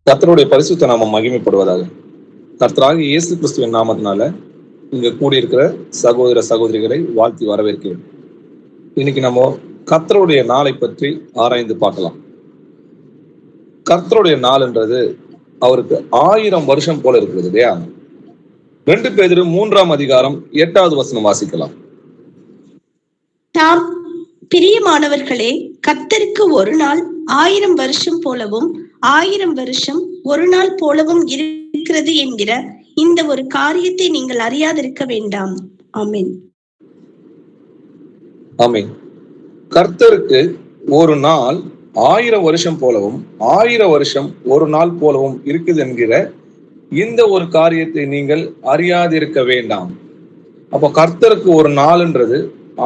கர்த்தருடைய பரிசுத்த நாமம் மகிமைப்படுவதாக. கர்த்தராகிய இயேசு கிறிஸ்துவின் நாமத்தினால இங்க கூடியிருக்கிற சகோதர சகோதரிகளை வாழ்த்தி வரவேற்கிறேன். இன்னைக்கு நம்ம கர்த்தருடைய நாளை பற்றி ஆராய்ந்து பார்க்கலாம். கர்த்தருடைய நாள்ன்றது அவருக்கு 1000 வருஷம் போல இருக்கிறது இல்லையா? 2 பேதுரு 3ஆம் அதிகாரம் 8வது வசனம் வாசிக்கலாம். தாம் பிரியமானவர்களே, கர்த்தருக்கு ஒரு நாள் 1000 வருஷம் போலவும் 1000 வருஷம் ஒரு நாள் போலவும் இருக்கிறது என்கிற இந்த ஒரு காரியத்தை நீங்கள் அறியாதிருக்க வேண்டாம். ஆமென். ஆமென். கர்த்தருக்கு ஒரு நாள் 1000 வருஷம் போலவும் 1000 வருஷம் ஒரு நாள் போலவும் இருக்குது என்கிற இந்த ஒரு காரியத்தை நீங்கள் அறியாதிருக்க வேண்டாம். அப்போ கர்த்தருக்கு ஒரு நாள்ன்றது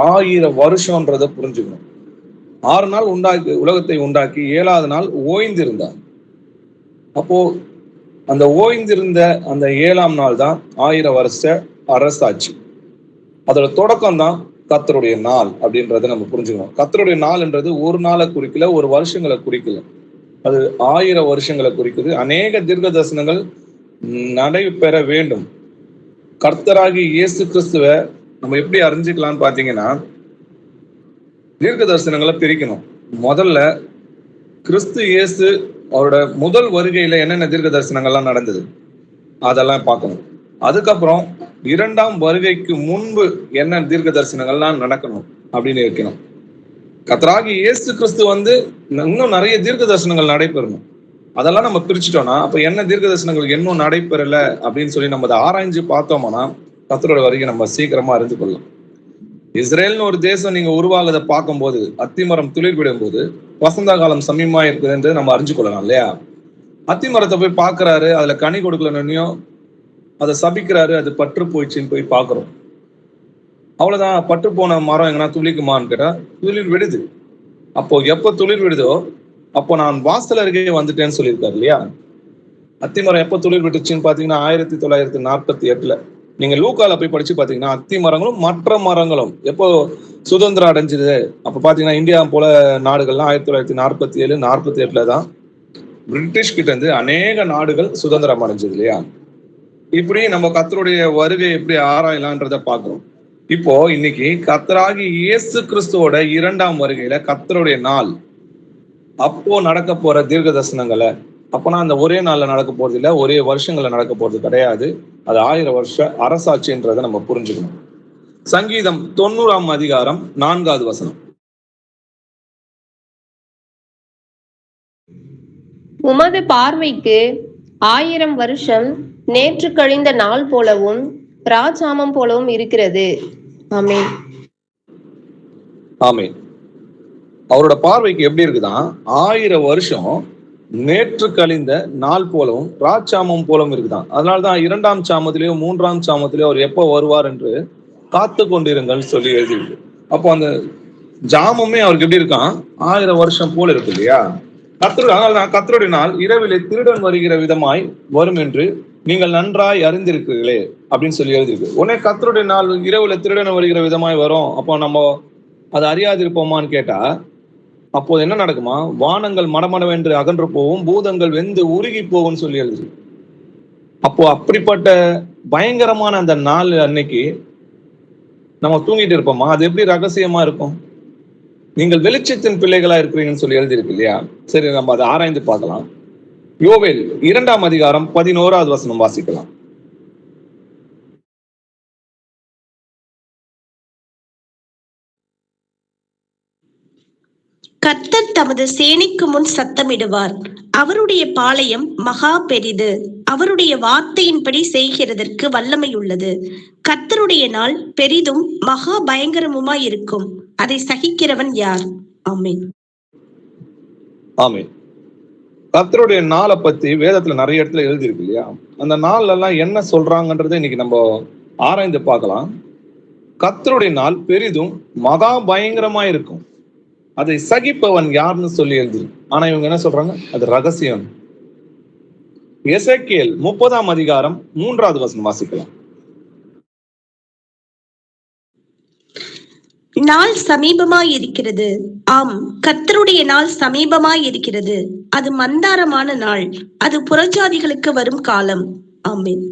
1000 வருஷம்ன்றதை புரிஞ்சுக்கணும். 6 நாள் உலகத்தை உண்டாக்கி 7வது நாள் ஓய்ந்திருந்தார். அப்போ அந்த ஓய்ந்திருந்த அந்த 7ஆம் நாள் தான் 1000 வருஷ அரசாட்சி. அதோட தொடக்கம் தான் கர்த்தருடைய நாள் அப்படின்றத நம்ம புரிஞ்சுக்கணும். கர்த்தருடைய நாள்ன்றது ஒரு நாளை குறிக்கல, ஒரு வருஷங்களை குறிக்கல, அது 1000 வருஷங்களை குறிக்குது. அநேக தீர்க்க தரிசனங்கள் நடைபெற வேண்டும். கர்த்தராகி இயேசு கிறிஸ்துவை நம்ம எப்படி அறிஞ்சுக்கலாம்னு பாத்தீங்கன்னா, தீர்க்க தரிசனங்களை பிரிக்கணும். முதல்ல கிறிஸ்து இயேசு அவரோட முதல் வருகையில என்னென்ன தீர்க்க தரிசனங்கள்லாம் நடந்தது அதெல்லாம் பார்க்கணும். அதுக்கப்புறம் 2ஆம் வருகைக்கு முன்பு என்ன தீர்க்க தரிசனங்கள்லாம் நடக்கணும் அப்படின்னு இருக்கணும். கர்த்தராகி இயேசு கிறிஸ்து இன்னும் நிறைய தீர்க்க தரிசனங்கள் நடைபெறணும். அதெல்லாம் நம்ம பிரிச்சுட்டோம்னா அப்ப என்ன தீர்க்க தரிசனங்கள் இன்னும் நடைபெறல அப்படின்னு சொல்லி நம்ம அதை ஆராய்ஞ்சு பார்த்தோம்னா கர்த்தரோட வருகை நம்ம சீக்கிரமா அறிந்து கொள்ளலாம். இஸ்ரேல்னு ஒரு தேசம் நீங்க உருவாகுதை பார்க்கும்போது, அத்திமரம் துளிர் விடும் போது வசந்த காலம் சமீபமா இருக்குது என்று நம்ம அறிஞ்சு கொள்ளலாம் இல்லையா? அத்திமரத்தை போய் பார்க்கறாரு, அதுல கனி கொடுக்கலன்னு அதை சபிக்கிறாரு, அது பற்று போயிடுச்சுன்னு போய் பார்க்கிறோம். அவ்வளவுதான். பற்று போன மரம் எங்கன்னா துளிக்குமான்னு கேட்டா துளிர் விடுது. அப்போ எப்ப துளிர் விடுதோ அப்போ நான் வாசல் அருகே வந்துட்டேன்னு சொல்லியிருக்காரு இல்லையா? அத்திமரம் எப்ப துளிர் விட்டுச்சுன்னு பாத்தீங்கன்னா 1948. நீங்க லூக்கால போய் படிச்சு பாத்தீங்கன்னா அத்தி மரங்களும் மற்ற மரங்களும் எப்போ சுதந்திரம் அடைஞ்சது அப்ப பாத்தீங்கன்னா இந்தியா போல நாடுகள்லாம் 1947, 48 தான் பிரிட்டிஷ் கிட்ட இருந்து அநேக நாடுகள் சுதந்திரம் அடைஞ்சது இல்லையா? இப்படி நம்ம கர்த்தருடைய வருகை எப்படி ஆராயலான்றத பாக்குறோம். இப்போ இன்னைக்கு கர்த்தராகி இயேசு கிறிஸ்துவோட 2ஆம் வருகையில கர்த்தருடைய நாள் அப்போ நடக்க போற தீர்க்க தரிசனங்களை, அப்பனா அந்த ஒரே நாள்ல நடக்க போறது இல்லை, ஒரே வருஷங்கள்ல நடக்க போறது கிடையாது. அது 1000 வருஷ அரசாட்சின்றதை நம்ம புரிஞ்சுக்கணும். சங்கீதம் 90ஆம் அதிகாரம் 4வது வசனம். உமது பார்வைக்கு 1000 வருஷம் நேற்று கழிந்த நாள் போலவும் ராஜாமம் போலவும் இருக்கிறது. ஆமென். ஆமென். அவரோட பார்வைக்கு எப்படி இருக்குதான் 1000 வருஷம் நேற்று கழிந்த நாள் போலவும் ராஜாமம் போலவும் இருக்குதான். அதனால்தான் 2ஆம் சாமத்திலேயோ 3ஆம் சாமத்திலேயோ அவர் எப்போ வருவார் என்று காத்து கொண்டிருங்கள் சொல்லி எழுதிருக்கு. அப்போ அந்த ஜாமமே அவருக்கு எப்படி இருக்கான் 1000 வருஷம் போல இருக்கு இல்லையா? கர்த்தருடைய நாள் இரவிலே திருடன் வருகிற விதமாய் வரும் என்று நீங்கள் நன்றாய் அறிந்திருக்கிறீர்களே அப்படின்னு சொல்லி எழுதிருக்கு. உடனே கர்த்தருடைய நாள் இரவுல திருடன் வருகிற விதமாய் வரும், அப்போ நம்ம அதை அறியாதிருப்போமான்னு கேட்டா அப்போது என்ன நடக்குமா? வானங்கள் மடமடவென்று அகன்று போகும், பூதங்கள் வெந்து உருகி போகும்னு சொல்லி எழுது. அப்போ அப்படிப்பட்ட பயங்கரமான அந்த நாள் அன்னைக்கு நம்ம தூங்கிட்டு இருப்போமா? அது எப்படி ரகசியமா இருக்கும்? நீங்கள் வெளிச்சத்தின் பிள்ளைகளா இருக்கிறீங்கன்னு சொல்லி எழுதியிருக்கு இல்லையா? சரி, நம்ம அதை ஆராய்ந்து பார்க்கலாம். யோவேல் 2ஆம் அதிகாரம் 11வது வசனம் வாசிக்கலாம். கர்த்தர் தமது சேனைக்கு முன் சத்தமிடுவார். அவருடைய பாளையம் மகா பெரிது. அவருடைய வார்த்தையின்படி செய்கிறதற்கு வல்லமை உள்ளது. கர்த்தருடைய நாள் பெரிதும் மகா பயங்கரமுமாய் இருக்கும். அதை சகிக்கிறவன் யார்? ஆமென். ஆமென். கர்த்தருடைய நாளை பத்தி வேதத்துல நிறைய இடத்துல எழுதியிருக்கு இல்லையா? அந்த நாள்ல எல்லாம் என்ன சொல்றாங்கன்றதை இன்னைக்கு நம்ம ஆராய்ந்து பார்க்கலாம். கர்த்தருடைய நாள் பெரிதும் மகா பயங்கரமா இருக்கும். அதை சகிப்பவன் யாருன்னு சொல்லி எழுதி. ஆனா இவங்க என்ன சொல்றாங்க? அது ரகசியம். எசேக்கியேல் 30ஆம் அதிகாரம் 3வது வசனம் வாசிக்கலாம். நாள் சமீபமாயிருக்கிறது. ஆம், கர்த்தருடைய நாள் சமீபமாயிருக்கிறது. அது மந்தாரமான நாள். அது புறஜாதிகளுக்கு வரும் காலம். ஆமென்.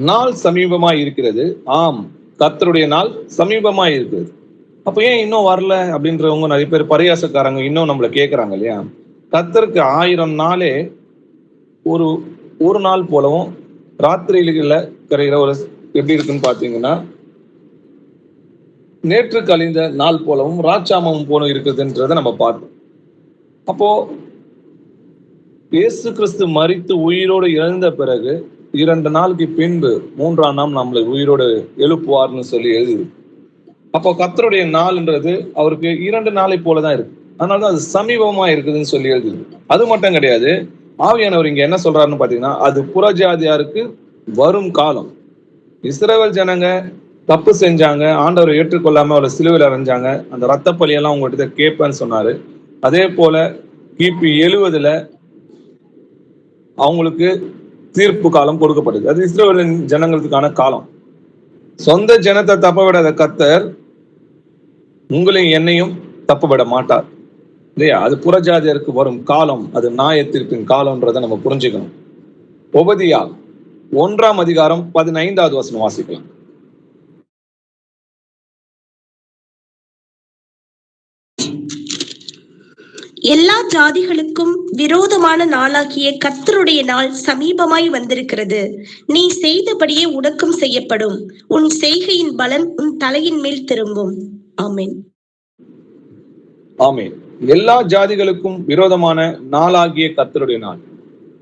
நாள் சமீபமாய் இருக்கிறது. ஆம், கர்த்தருடைய நாள் சமீபமாய் இருக்கிறது. அப்ப ஏன் இன்னும் வரல அப்படின்றவங்க நிறைய பேர் பரியாசக்காரங்க இன்னும் நம்மள கேட்கறாங்க இல்லையா? கர்த்தருக்கு 1000 நாளே ஒரு ஒரு நாள் போலவும், ராத்திரியில கரைகிற ஒரு எப்படி இருக்குன்னு பாத்தீங்கன்னா நேற்று கழிந்த நாள் போலவும் ராட்சாமம் போல இருக்குதுன்றதை நம்ம பார்த்தோம். அப்போ இயேசு கிறிஸ்து மரித்து உயிரோடு எழுந்த பிறகு 2 நாளுக்கு பின்பு 3ஆம் நாள் நம்மளை உயிரோடு எழுப்புவார்னு சொல்லி எழுது. அப்போ கர்த்தருடைய நாள்ன்றது அவருக்கு 2 நாளை போலதான் இருக்கு. அதனாலதான் அது சமீபமா இருக்குதுன்னு சொல்லி எழுது. அது மட்டும் கிடையாது, ஆவியானவர் இங்க என்ன சொல்றாருன்னு பாத்தீங்கன்னா, அது புறஜாதியாருக்கு வரும் காலம். இஸ்ரவேல் ஜனங்க தப்பு செஞ்சாங்க, ஆண்டவரை ஏற்றுக்கொள்ளாம அவரை சிலுவையில் அறைஞ்சாங்க, அந்த ரத்த பலியெல்லாம் உங்ககிட்ட கேட்பேன்னு சொன்னாரு. அதே போல கிபி 70 அவங்களுக்கு தீர்ப்பு காலம் கொடுக்கப்பட்டது. அது இஸ்ரவேலின் ஜனங்களுக்கான காலம். சொந்த ஜனத்தை தப்ப விடாத கர்த்தர் உங்களையும் என்னையும் தப்ப விட மாட்டார் இல்லையா? அது புறஜாதியருக்கு வரும் காலம், அது நியாயத்தீர்ப்பின் காலம்ன்றதை நம்ம புரிஞ்சுக்கணும். ஒபதியா 1ஆம் அதிகாரம் 15வது வசனம் வாசிக்கலாம். எல்லா ஜாதிகளுக்கும் விரோதமான நாளாகிய கர்த்தருடைய நாள் சமீபமாய் வந்திருக்கிறது. நீ செய்தபடியே உனக்கும் செய்யப்படும். உன் செய்கையின் பலன் உன் தலையின் மேல் திரும்பும். ஆமென். ஆமென். எல்லா ஜாதிகளுக்கும் விரோதமான நாளாகிய கர்த்தருடைய நாள்.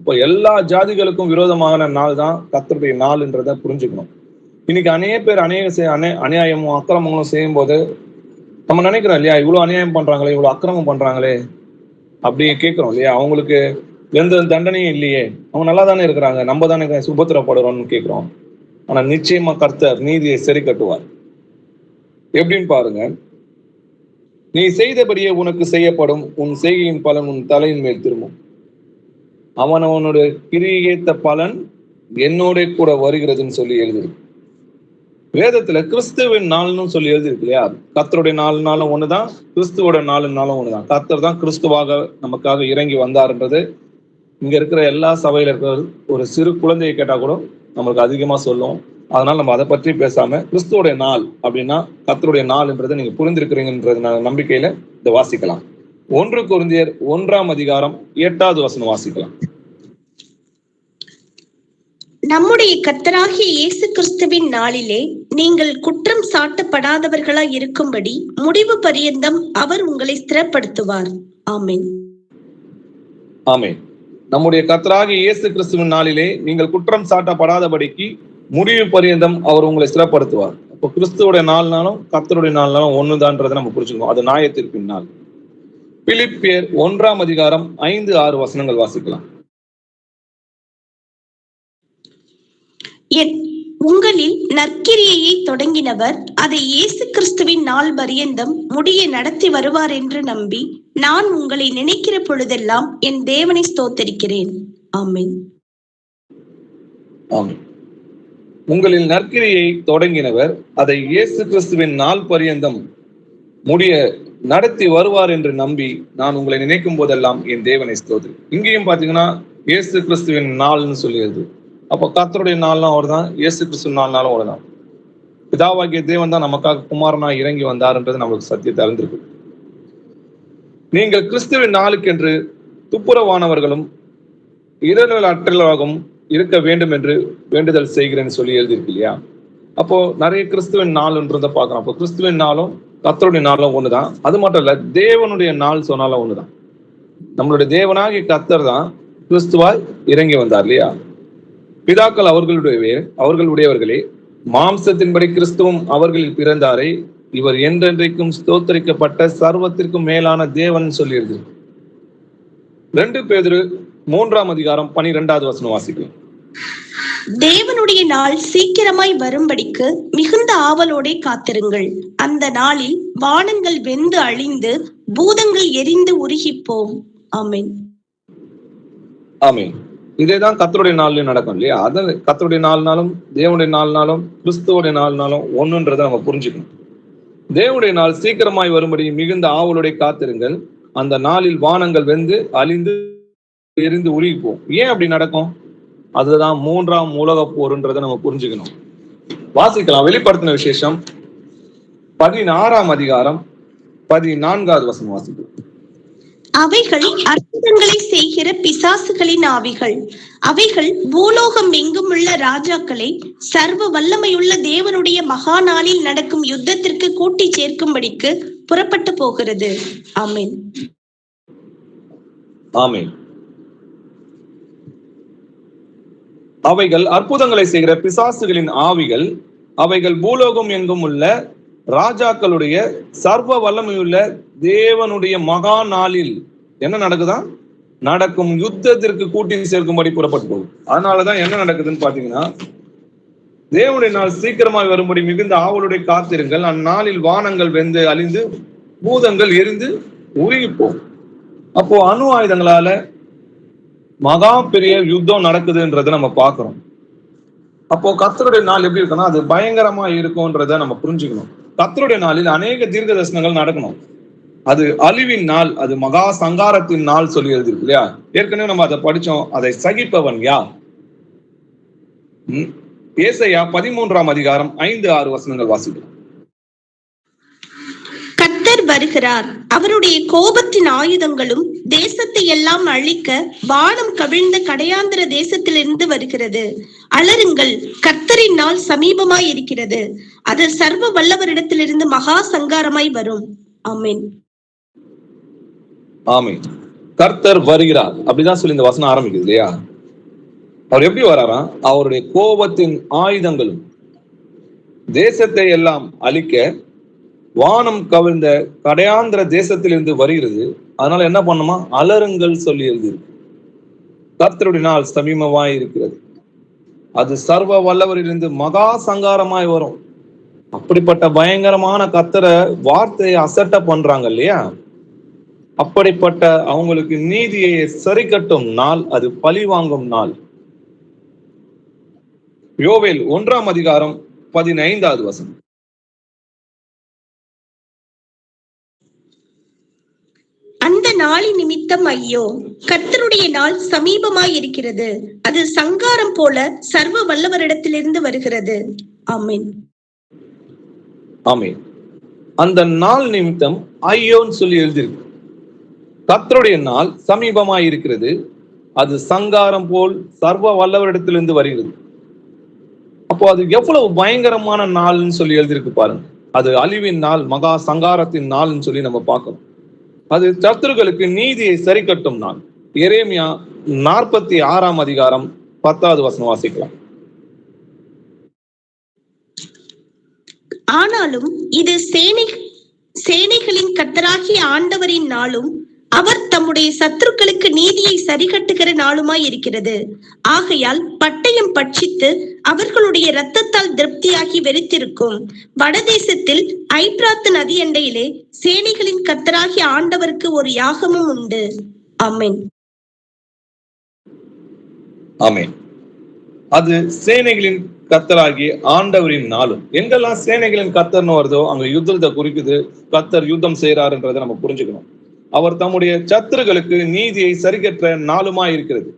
இப்போ எல்லா ஜாதிகளுக்கும் விரோதமான நாள் தான் கர்த்தருடைய நாள்ன்றதை புரிஞ்சுக்கணும். இன்னைக்கு அநேக பேர் அநியாயமும் அக்கிரமங்களும் செய்யும் போது நம்ம நினைக்கிறோம் இல்லையா, இவ்வளவு அநியாயம் பண்றாங்களே, இவ்வளவு அக்கிரமம் பண்றாங்களே அப்படி கேட்கிறோம் இல்லையா? அவங்களுக்கு எந்த தண்டனையும் இல்லையே, அவங்க நல்லா தானே இருக்கிறாங்க, நம்ம தானே சுபத்திரப்படுறோம்னு கேட்கிறோம். ஆனா நிச்சயமா கர்த்தர் நீதியை சரி கட்டுவார். எப்படின்னு பாருங்க, நீ செய்தபடியே உனக்கு செய்யப்படும், உன் செய்கையின் பலன் உன் தலையின் மேல் திரும்பும். அவனவனுடைய கிரியேத்த பலன் என்னோட கூட வருகிறதுன்னு சொல்லி எழுதிருக்கு. வேதத்துல கிறிஸ்துவின் நாள்னு சொல்லி எழுதிருக்கு இல்லையா? கர்த்தருடைய நாளுனாலும் ஒண்ணுதான், கிறிஸ்துவோட நாளுனாலும் ஒண்ணுதான். கர்த்தர் தான் கிறிஸ்துவாக நமக்காக இறங்கி வந்தாருன்றது இங்க இருக்கிற எல்லா சபையில இருக்கிற ஒரு சிறு குழந்தையை கேட்டா கூட நம்மளுக்கு அதிகமா சொல்லும். அதனால நம்ம அதை பற்றி பேசாம கிறிஸ்துவோட நாள் அப்படின்னா கர்த்தருடைய நாள்ன்றதை நீங்க புரிந்திருக்கிறீங்கன்றது நம்பிக்கையில இதை வாசிக்கலாம். 1 கொரிந்தியர் 1ஆம் அதிகாரம் 8வது வசனம் வாசிக்கலாம். நம்முடைய கர்த்தராகிய இயேசு கிறிஸ்துவின் நாளிலே நீங்கள் குற்றம் சாட்டப்படாதவர்களாய் இருக்கும்படி முடிவு பரியந்தம் அவர் உங்களை ஸ்திரப்படுத்துவார். ஆமென். ஆமென். நம்முடைய கர்த்தராகிய இயேசு கிறிஸ்துவின் நாளிலே நீங்கள் குற்றம் சாட்டப்படாதபடிக்கு முடிவு பரியந்தம் அவர் உங்களை ஸ்திரப்படுத்துவார். இப்போ கிறிஸ்துவோட நாள்னாலும் கர்த்தருடைய நாள்னாலும் ஒண்ணுதான்றதை நம்ம புரிஞ்சுக்கணும். அது நியாயத்தீர்ப்பின் நாள். பிலிப்பியர் 1ஆம் அதிகாரம் 5-6 வசனங்கள் வாசிக்கலாம். உங்களில் நற்கிரியையை தொடங்கினவர் அதை இயேசு கிறிஸ்துவின் நாள் பரியந்தம் முடிய நடத்தி வருவார் என்று நம்பி நான் உங்களை நினைக்கிற பொழுதெல்லாம் என் தேவனை ஸ்தோத்தரிக்கிறேன். ஆமென். ஆமென். உங்களில் நற்கிரியை தொடங்கினவர் அதை இயேசு கிறிஸ்துவின் நாள் பரியந்தம் முடிய நடத்தி வருவார் என்று நம்பி நான் உங்களை நினைக்கும் போதெல்லாம் என் தேவனை ஸ்தோத்திரி. இங்கேயும் பாத்தீங்கன்னா இயேசு கிறிஸ்துவின் நாள்னு சொல்லியது. அப்போ கர்த்தருடைய நாள்லாம் அவர் தான், இயேசு கிறிஸ்து நாள்னாலும் அவர் தான். பிதாவாகிய தேவன் தான் நமக்காக குமாரனா இறங்கி வந்தார்ன்றது நம்மளுக்கு சத்தியத்தை அறிந்திருக்கு. நீங்கள் கிறிஸ்துவின் நாளுக்கென்று துப்புரவானவர்களும் இடர்கள் அற்றலாகவும் இருக்க வேண்டும் என்று வேண்டுதல் செய்கிறேன்னு சொல்லி எழுதியிருக்கு இல்லையா? அப்போ நிறைய கிறிஸ்துவின் நாள்ன்றதை பார்க்கலாம். அப்போ கிறிஸ்துவின் நாளும் கர்த்தருடைய நாளும் ஒண்ணுதான். அது மட்டும் இல்ல, தேவனுடைய நாள் சொன்னாலும் ஒண்ணுதான். நம்மளுடைய தேவனாகிய கர்த்தர் தான் கிறிஸ்துவாய் இறங்கி வந்தார் இல்லையா? பிதாக்கள் அவர்களுடையவர்களே, மாம்சத்தின்படி கிறிஸ்துவும் அவர்களில் பிறந்தாரை, இவர் என்றென்றைக்கும் ஸ்தோத்தரிக்கப்பட்ட சர்வத்திற்கும் மேலான தேவன் சொல்லியிருக்கு. 2 பேதுரு 3ஆம் அதிகாரம் 12வது வசனம் வாசிக்கலாம். தேவனுடைய நாள் சீக்கிரமாய் வரும்படிக்கு மிகுந்த ஆவலோടെ காத்திருங்கள். அந்த நாளில் வானங்கள் வெந்து அழிந்து பூதங்கள் எரிந்து உருகிப்போம். ஆமென். ஆமென். இதேதான் கர்த்தருடைய நாள்லயும் நடக்கும் இல்லையா? அது கர்த்தருடைய நாள்னாலும் தேவனுடைய நாள்னாலும் கிறிஸ்துவோடைய நாள்னாலும் ஒண்ணுன்றதை நம்ம புரிஞ்சுக்கணும். தேவனுடைய நாள் சீக்கிரமாய் வரும்படி மிகுந்த ஆவலுடைய காத்திருங்கள். அந்த நாளில் வானங்கள் வெந்து அழிந்து எரிந்து உருகி போகும். ஏன் அப்படி நடக்கும்? அதுதான் 3ஆம் உலகப் போர்ன்றதை நம்ம புரிஞ்சுக்கணும். வாசிக்கலாம். வெளிப்படுத்தின விசேஷம் 16ஆம் அதிகாரம் 14வது வசனம் வாசிக்கலாம். அவைகள் அற்புதங்களை செய்கிற பிசாசுகளின் ஆவிகள். அவைகள் பூலோகம் எங்கும் உள்ள ராஜாக்களை சர்வ வல்லமையுள்ள தேவனுடைய மகா நாளில் நடக்கும் யுத்தத்திற்கு கூட்டி சேர்க்கும்படிக்கு புறப்பட்டு போகிறது. ஆமென். ஆமென். அவைகள் அற்புதங்களை செய்கிற பிசாசுகளின் ஆவிகள். அவைகள் பூலோகம் எங்கும் உள்ள ராஜாக்களுடைய சர்வ வல்லமையுள்ள தேவனுடைய மகா நாளில் என்ன நடக்குதான்? நடக்கும் யுத்தத்திற்கு கூட்டி சேர்க்கும்படி புறப்பட்டு போகும். அதனாலதான் என்ன நடக்குதுன்னு பாத்தீங்கன்னா, தேவனுடைய நாள் சீக்கிரமாக வரும்படி மிகுந்த ஆவலுடைய காத்திருங்கள். அந்நாளில் வானங்கள் வெந்து அழிந்து பூதங்கள் எரிந்து உருகி போகும். அப்போ அணு ஆயுதங்களால மகா பெரிய யுத்தம் நடக்குதுன்றதை நம்ம பார்க்கிறோம். அப்போ கர்த்தருடைய நாள் எப்படி இருக்குன்னா, அது பயங்கரமா இருக்கும்ன்றத நம்ம புரிஞ்சுக்கணும். கர்த்தருடைய நாளில் அநேக தீர்க்க தரிசனங்கள் நடக்கணும். அது அழிவின் நாள், அது மகா சங்காரத்தின் நாள் சொல்லி எழுதிருக்கு இல்லையா? ஏற்கனவே நம்ம அதை படிச்சோம். அதை சகிப்பவன் யார்? ஏசாயா 13ஆம் அதிகாரம் 5-6 வசனங்கள் வாசிக்கலாம். கர்த்தர் வருகிறார், அவருடைய கோபத்தின் ஆயுதங்களும் தேசத்தை எல்லாம் அழிக்க வானம் கவிழ்ந்த கடையாந்திர தேசத்திலிருந்து வருகிறது. அலறுங்கள், கர்த்தரின் நாள் சமீபமாய் இருக்கிறது. அது சர்வ வல்லவரிடத்திலிருந்து மகா சங்காரமாய் வரும். ஆமென். ஆமென். கர்த்தர் வருகிறார் அப்படிதான் சொல்லி இந்த வசனம் ஆரம்பிக்குது இல்லையா? அவர் எப்படி வராரா? அவருடைய கோபத்தின் ஆயுதங்களும் தேசத்தை எல்லாம் அழிக்க வானம் கவிழ்ந்த கடையாந்திர தேசத்திலிருந்து வருகிறது. அதனால என்ன பண்ணுமா? அலறுங்கள் சொல்லி எழுதியிருக்கு. கர்த்தருடைய நாள் சமீபமாய் இருக்கிறது. அது சர்வ வல்லவரிலிருந்து மகா சங்காரமாய் வரும். அப்படிப்பட்ட பயங்கரமான கர்த்தரை வார்த்தையை அசட்ட பண்றாங்க இல்லையா? அப்படிப்பட்ட அவங்களுக்கு நீதியை சரி கட்டும் நாள், அது பழி வாங்கும் நாள். யோவேல் 1ஆம் அதிகாரம் 15வது வசனம். அந்த நாளின் நிமித்தம் ஐயோ, கர்த்தருடைய நாள் சமீபமாய் இருக்கிறது. அது சங்காரம் போல சர்வ வல்லவரிடத்திலிருந்து வருகிறது. ஆமென். ஆமென். அந்த நாள் நிமித்தம் ஐயோன்னு சொல்லி எழுதியிருக்கு. கர்த்தருடைய நாள் சமீபமாய் இருக்கிறது. அது சங்காரம் போல் சர்வ வல்லவரிடத்திலிருந்து வருகிறது. அப்போ அது எவ்வளவு பயங்கரமான நாள்னு சொல்லி எழுதியிருக்கு பாருங்க. அது அழிவின் நாள், மகா சங்காரத்தின் நாள்னு சொல்லி நம்ம பார்க்கிறோம். அது சத்துருக்களுக்கு நீதியை சரி கட்டும் நாள். எரேமியா 46ஆம் அதிகாரம் 10வது வசனம் வாசிக்கலாம். ஆனாலும் இது சேனைகளின் கர்த்தராகிய ஆண்டவரின் நாளும் அவர் தம்முடைய சத்துருக்களுக்கு நீதியை சரிகட்டுகிற நாளுமாய் இருக்கிறது. ஆகையால் பட்டயம் பட்சித்து அவர்களுடைய இரத்தத்தால் திருப்தியாகி வெறித்திருக்கும். வடதேசத்தில் ஐப்ராத்து நதி அண்டையிலே சேனைகளின் கர்த்தராகிய ஆண்டவருக்கு ஒரு யாகமும் உண்டு. ஆமென். ஆமென். அது சேனைகளின் கர்த்தராகிய ஆண்டவரின் நாளும். எங்கெல்லாம் சேனைகளின் கர்த்தர்னு வருதோ அங்க யுத்தத்தை குறிக்குது. கர்த்தர் யுத்தம் செய்யறாருன்றதை நம்ம புரிஞ்சுக்கணும். அவர் தம்முடைய சத்துருக்களுக்கு நீதியை சரிகற்ற நாளுமாய் இருக்கிறது.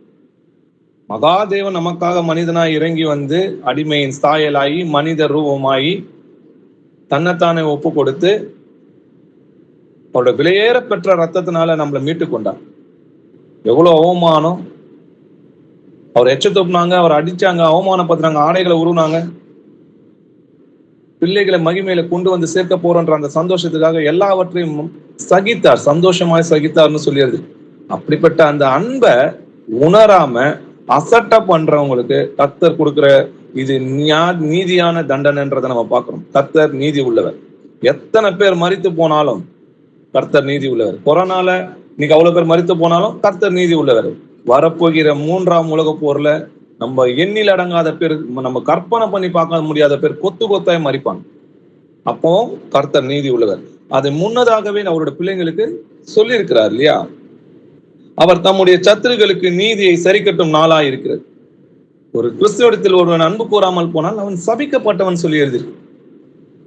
மகாதேவன் நமக்காக மனிதனாய் இறங்கி வந்து அடிமையின் சாயலாகி மனித ரூபமாயி தன்னைத்தானே ஒப்பு கொடுத்து அவரோட விலையேற பெற்ற ரத்தத்தினால நம்மளை மீட்டு கொண்டார். எவ்வளவு அவமானம்! அவர் எச்ச துப்புனாங்க, அவர் அடிச்சாங்க, அவமானப்படுத்துறாங்க, ஆடைகளை உருவினாங்க. பிள்ளைகளை மகிமையில கொண்டு வந்து சேர்க்க போறோன்ற அந்த சந்தோஷத்துக்காக எல்லாவற்றையும் சகித்தார், சந்தோஷமாய் சகித்தார்னு சொல்லிடுது. அப்படிப்பட்ட அந்த அன்பை உணராம அசட்ட பண்றவங்களுக்கு கர்த்தர் கொடுக்கிற இது நீதியான தண்டனைன்றதை நம்ம பார்க்கிறோம். கர்த்தர் நீதி உள்ளவர். எத்தனை பேர் மரித்து போனாலும் கர்த்தர் நீதி உள்ளவர். கொரோனால இன்னைக்கு அவ்வளவு பேர் மரித்து போனாலும் கர்த்தர் நீதி உள்ளவர். வரப்போகிற 3ஆம் உலக போர்ல நம்ம எண்ணில் அடங்காத பேர், நம்ம கற்பனை பண்ணி பார்க்க முடியாத பேர் கொத்து கொத்தாய் மறிப்பாங்க. அப்போ கர்த்தர் நீதி உள்ளவர். அதை முன்னதாகவே அவரோட பிள்ளைங்களுக்கு சொல்லி இருக்கிறார் இல்லையா? அவர் தம்முடைய சத்துருக்களுக்கு நீதியை சரிக்கட்டும் நாளாய் இருக்கிறது. ஒரு கிறிஸ்துவத்தில் ஒருவன் அன்பு கூறாமல் போனால் அவன் சபிக்கப்பட்டவன் சொல்லி எழுதியிருக்கு.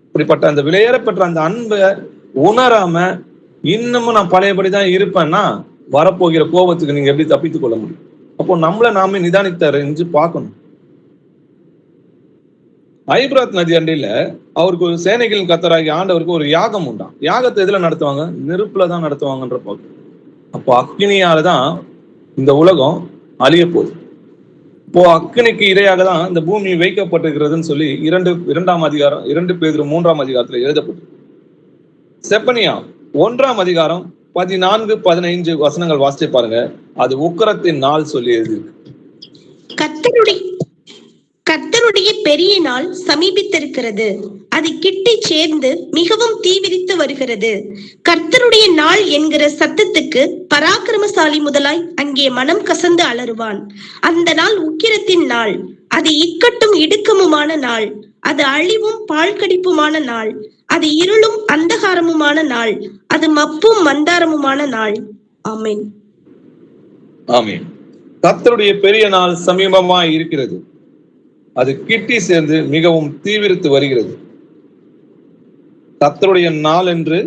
இப்படிப்பட்ட அந்த விலையேற பெற்ற அந்த அன்பை உணராம இன்னமும் நான் பழையபடிதான் இருப்பேன்னா வரப்போகிற கோபத்துக்கு நீங்க எப்படி தப்பித்துக் கொள்ள முடியும்? அப்போ நம்மள நாமே நிதானித்தறிஞ்சு பார்க்கணும். ஐபிராத் நதி அண்டையில அவருக்கு ஒரு சேனைகளின் கர்த்தராகி ஆண்டவருக்கு ஒரு யாகம் உண்டாம். யாகத்தை எதுல நடத்துவாங்க? நெருப்புலதான் நடத்துவாங்கன்ற பார்க்கணும். அப்போ அக்கினியாலதான் இந்த உலகம் அழிய போகுது. இப்போ அக்கினிக்கு இரையாக தான் இந்த பூமி வைக்கப்பட்டிருக்கிறதுன்னு சொல்லி 2 பேதுரு 3 அதிகாரத்துல எழுதப்பட்டு. செப்பனியா 1 அதிகாரம் 14-15 வசனங்கள் வாசிச்சு பாருங்க. அது உக்கிரத்தின் நாள் சொல்லி எழுதியிருக்கு. கர்த்தருடைய பெரிய நாள் சமீபித்திருக்கிறது. அது கிட்டி சேர்ந்து மிகவும் தீவிரித்து வருகிறது. கர்த்தருடைய நாள் என்கிற சத்தத்துக்கு பராக்கிரமசாலி முதலாய் அங்கே மனம் கசந்து அலறுவான். அந்த நாள் உக்கிரத்தின் நாள். அது இக்கட்டும் இடுக்கமுமான நாள். அது அழிவும் பாழ்கடிப்புமான நாள். அது இருளும் அந்தகாரமுமான நாள். அது மப்பும் மந்தாரமுமான நாள். ஆமென். ஆமென். கர்த்தருடைய பெரிய நாள் சமீபமாய் இருக்கிறது. அது கிட்டி சேர்ந்து மிகவும் தீவிரித்து வருகிறது. கர்த்தருடைய நாள் என்று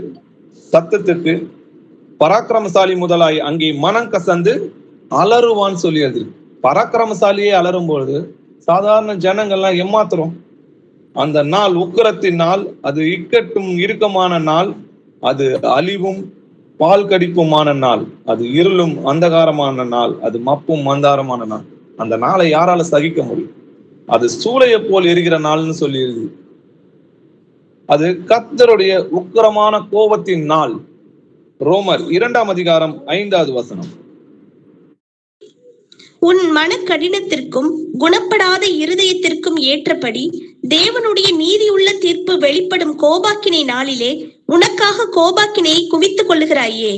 சத்தத்துக்கு பராக்கிரமசாலி முதலாய் அங்கே மனம் கசந்து அலறுவான்னு சொல்லி எழுதிருக்கு. பராக்கிரமசாலியே அலறும் பொழுது சாதாரண ஜனங்கள்லாம் ஏமாத்துறோம். அந்த நாள் உக்கிரத்தின் நாள். அது இக்கட்டும் இறுக்கமான நாள். அது அழிவும் பால் கடிப்புமான நாள். அது இருளும் அந்தகாரமான நாள். அது மப்பும் மந்தாரமான நாள். அந்த நாளை யாரால சகிக்க முடியும்? அது சூளையை போல் எரிகிற நாள்னு சொல்லி எழுது. அது கர்த்தருடைய உக்கிரமான கோபத்தின் நாள். ரோமர் 2 அதிகாரம் 5 வசனம். உன் மன கடினத்திற்கும் குணப்படாத இருதயத்திற்கும் ஏற்றபடி தேவனுடைய நீதியுள்ள தீர்ப்பு வெளிப்படும் கோபாக்கினை நாளிலே உனக்காக கோபாக்கினையை குவித்துக் கொள்ளுகிறாயே.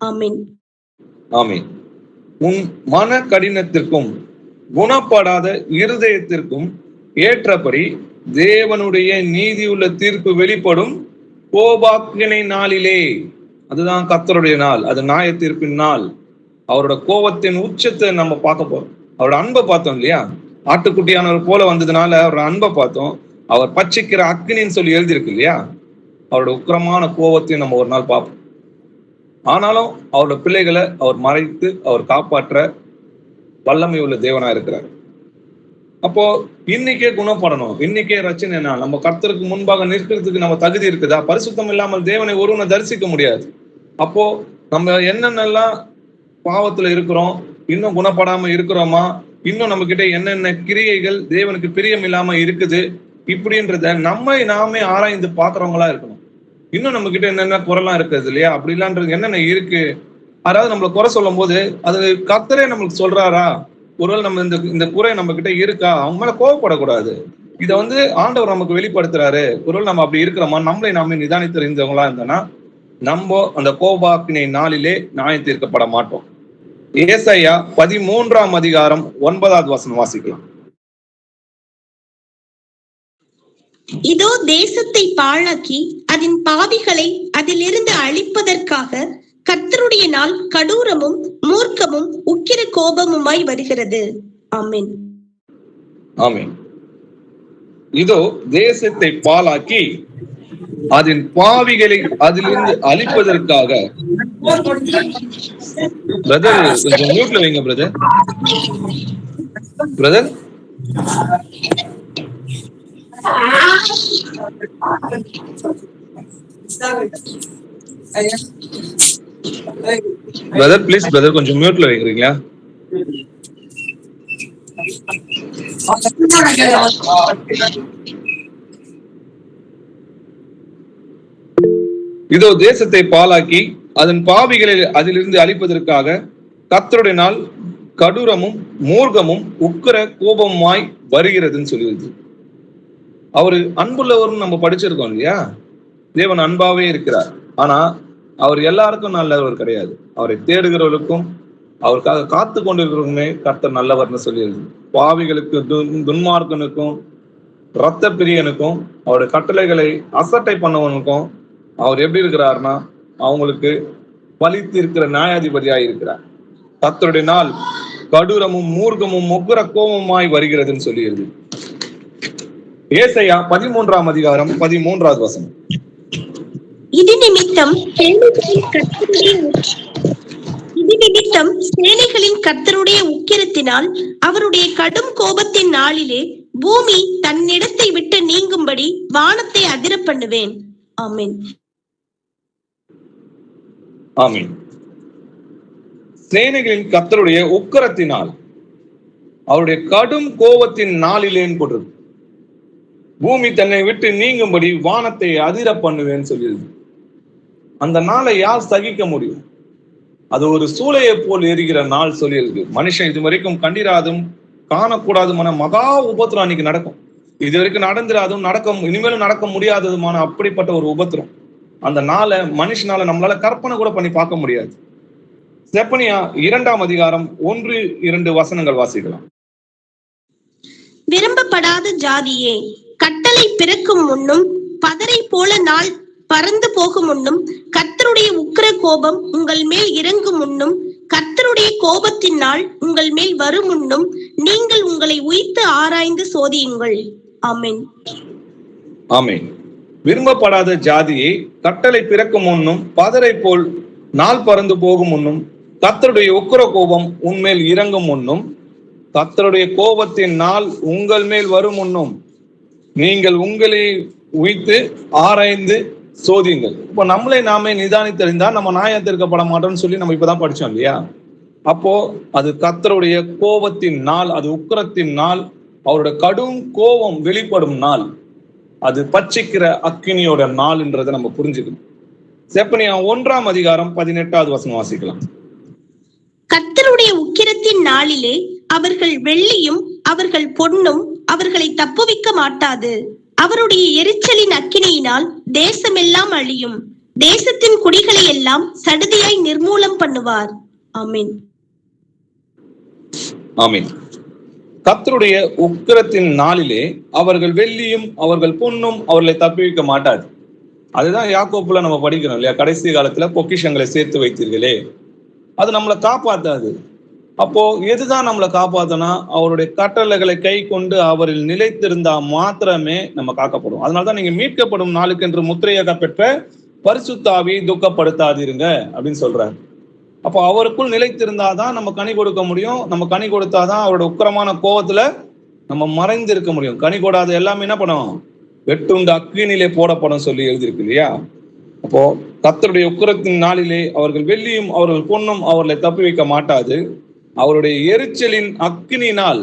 ஆமென். ஆமென். உன் மன கடினத்திற்கும் குணப்படாத இருதயத்திற்கும் ஏற்றபடி தேவனுடைய நீதியுள்ள தீர்ப்பு வெளிப்படும் கோபாக்கினை நாளிலே. அதுதான் கர்த்தருடைய நாள். அது நியாய தீர்ப்பின் நாள். அவரோட கோபத்தின் உச்சத்தை நம்ம பார்க்க போறோம். அவரோட அன்பை பார்த்தோம் இல்லையா? ஆட்டுக்குட்டியானவர் போல வந்ததுனால அவரோட அன்பை பார்த்தோம். அவர் பட்சிக்கிற அக்னின்னு சொல்லி எழுதியிருக்கு இல்லையா? அவரோட உக்கிரமான கோபத்தையும் நம்ம ஒரு நாள் பார்ப்போம். ஆனாலும் அவரோட பிள்ளைகளை அவர் மறைத்து அவர் காப்பாற்ற வல்லமை உள்ள தேவனா இருக்கிறார். அப்போ இன்னைக்கே குணப்படணும். இன்னைக்கே ரச்சனை. நம்ம கர்த்தருக்கு முன்பாக நிற்கிறதுக்கு நம்ம தகுதி இருக்குதா? பரிசுத்தம் இல்லாமல் தேவனை ஒருவனை தரிசிக்க முடியாது. அப்போ நம்ம என்னென்னலாம் பாவத்துல இருக்கிறோம், இன்னும் குணப்படாம இருக்கிறோமா, இன்னும் நம்ம கிட்ட என்னென்ன கிரியைகள் தேவனுக்கு பிரியம் இல்லாம இருக்குது, இப்படின்றத நாமே ஆராய்ந்து பாக்குறவங்களா இருக்கணும். இன்னும் நம்ம கிட்ட என்னென்ன குறைலாம் இருக்குது இல்லையா? அப்படிலான்றது என்னென்ன இருக்கு. அதாவது நம்மள குறை சொல்லும் போது அது கர்த்தரே நம்மளுக்கு சொல்றாரா? ஒருவேளை நம்ம இந்த குறை நம்ம கிட்ட இருக்கா? அவங்க மேல கோவப்படக்கூடாது. இதை ஆண்டவர் நமக்கு வெளிப்படுத்துறாரு. ஒருவேளை நம்ம அப்படி இருக்கிறோமா? நம்மளை நாமே நிதானித்து அறிந்தவங்களா இருந்தோம்னா நம்ம அந்த கோபாக்கினை நாளிலே நியாயம் தீர்க்கப்பட மாட்டோம். ஏசாயா 13 அதிகாரம் 9 வசனம் வாசிக்கலாம். இதோ தேசத்தை பாழாக்கி அதன் பாவிகளை அதிலிருந்து அழிப்பதற்காக கர்த்தருடைய நாள் கடூரமும் மூர்க்கமும் உக்கிர கோபமுமாய் வருகிறது. ஆமென். ஆமென். இதோ தேசத்தை பாழாக்கி அதன் பாவிகளை அதிலிருந்து அழிப்பதற்காக. பிரதர் கொஞ்சம் மியூட்ல வைங்க brother. Brother brother please brother கொஞ்சம் மியூட்ல வைக்கிறீங்களா? இதோ தேசத்தை பாழாக்கி அதன் பாவிகளை அதிலிருந்து அழிப்பதற்காக கர்த்தருடைய நாள் கடூரமும் மூர்க்கமும் உக்கிர கோபமாய் வருகிறதுன்னு சொல்லிடுது. அவரு அன்புள்ளவர்னு நம்ம படிச்சிருக்கோம் இல்லையா? தேவன் அன்பாவே இருக்கிறார். ஆனா அவர் எல்லாருக்கும் நல்லவர் கிடையாது. அவரை தேடுகிறவர்களுக்கும் அவருக்காக காத்து கொண்டிருக்கிறவங்களுமே கர்த்தர் நல்லவர்னு சொல்லிடுது. பாவிகளுக்கு துன்மார்க்கனுக்கும் இரத்த பிரியனுக்கும் அவருடைய கட்டளைகளை அசட்டை பண்ணவனுக்கும் அவர் எப்படி இருக்கிறார்னா அவங்களுக்கு பலித்து இருக்கிற நியாயாதிபதியா இருக்கிறார். கர்த்தருடைய நாள் கடூரமும் மூர்க்கமும் உக்கிர கோபமாய் வருகிறதுன்னு சொல்லியிருக்கு. ஏசாயா 13ஆம் அதிகாரம் 13வது வசனம். இது நிமித்தம் சேனைகளின் கர்த்தருடைய உக்கிரத்தினால் அவருடைய கடும் கோபத்தின் நாளிலே பூமி தன்னிடத்தை விட்டு நீங்கும்படி வானத்தை அதிர பண்ணுவேன். ஆமென். ஆமென். சேனைகளின் கர்த்தருடைய உக்கிரத்தினால் அவருடைய கடும் கோபத்தின் நாளிலேன்னு போட்டிருக்கு. பூமி தன்னை விட்டு நீங்கும்படி வானத்தை அதிர பண்ணுவேன்னு சொல்லியிருக்கு. அந்த நாளை யார் சகிக்க முடியும்? அது ஒரு சூளையை போல் எரிகிற நாள் சொல்லியிருக்கு. மனுஷன் இது வரைக்கும் கண்டிராதும் காணக்கூடாதுமான மகா உபத்திரம் அன்னைக்கு நடக்கும். இது வரைக்கும் நடந்துராதும் இனிமேலும் நடக்க முடியாததுமான அப்படிப்பட்ட ஒரு உபத்திரம். அந்த நாளை மனுஷனால நம்மளால கற்பனை கூட பண்ணி பார்க்க முடியாது. செப்பனியா 2ஆம் அதிகாரம் 1-2 வசனங்கள் வாசிக்கலாம். விரும்பப்படாத ஜாதியே, கட்டளை பிறக்கும் முன்னும் பதரை போல நாள் பறந்து போகும் முன்னும் கர்த்தருடைய உக்கிர கோபம் உங்கள் மேல் இறங்கும் முன்னும் கர்த்தருடைய கோபத்தின் நாள் உங்கள் மேல் வரும் முன்னும் நீங்கள் உங்களை உய்த்து ஆராய்ந்து சோதியுங்கள். ஆமென். ஆமென். விரும்பப்படாத ஜாதியை, கட்டளை பிறக்கும் முன்னும் பதரை போல் நாள் பறந்து போகும் முன்னும் கர்த்தருடைய உக்கிர கோபம் உன்மேல் இறங்கும் முன்னும் கர்த்தருடைய கோபத்தின் நாள் உங்கள் மேல் வரும் முன்னும் நீங்கள் உங்களை உய்த்து ஆராய்ந்து சோதியுங்கள். இப்ப நம்மளே நாமே நிதானித்தறிந்தா நம்ம நியாயத்திற்கப்பட மாட்டோம்னு சொல்லி நம்ம இப்பதான் படிச்சோம் இல்லையா? அப்போ அது கர்த்தருடைய கோபத்தின் நாள், அது உக்கிரத்தின் நாள், அவருடைய கடும் கோபம் வெளிப்படும் நாள், அது பட்சிக்கிற அக்கினியோட நாள்ன்றதை நம்ம புரிஞ்சுக்கணும். செப்பனியா 1ஆம் அதிகாரம் 18வது வசனம் வாசிக்கலாம். கர்த்தருடைய உக்கிரத்தின் நாளிலே அவர்கள் வெள்ளியும் அவர்கள் பொன்னும் அவர்களை தப்புவிக்க மாட்டாது. அவருடைய எரிச்சலின் அக்கினியினால் தேசமெல்லாம் அழியும். தேசத்தின் குடிகளை எல்லாம் சடுதியாய் நிர்மூலம் பண்ணுவார். ஆமென். ஆமென். கர்த்தருடைய உக்கிரத்தின் நாளிலே அவர்கள் வெள்ளியும் அவர்கள் பொன்னும் அவர்களை தப்புவிக்க மாட்டாது. அதுதான் யாக்கோப்புல நம்ம படிக்கிறோம் இல்லையா? கடைசி காலத்துல பொக்கிஷங்களை சேர்த்து வைத்தீர்களே, அது நம்மளை காப்பாத்தாது. அப்போ எதுதான் நம்மளை காப்பாத்தனா? அவருடைய கட்டளைகளை கை கொண்டு அவரில் நிலைத்திருந்தா மாத்திரமே நம்ம காக்கப்படும். அதனாலதான் நீங்க மீட்கப்படும் நாளுக்கு என்று முத்திரையாக பெற்ற பரிசுத்த ஆவியை துக்கப்படுத்தாதீருங்க அப்படின்னு சொல்றாரு. அப்போ அவருக்குள் நிலைத்திருந்தாதான் நம்ம கனி கொடுக்க முடியும். நம்ம கனி கொடுத்தாதான் அவரோட உக்கிரமான கோபத்துல நம்ம மறைந்து இருக்க முடியும். கனி கொடாத எல்லாமே என்ன பண்ணும்? வெட்டுண்டு அக்கினிலே போடப்படும் சொல்லி எழுதியிருக்கு இல்லையா? அப்போ கர்த்தருடைய உக்கிரத்தின் நாளிலே அவர்கள் வெள்ளியும் அவர்கள் பொன்னும் அவர்களை தப்பி வைக்க மாட்டாது. அவருடைய எரிச்சலின் அக்கினினால்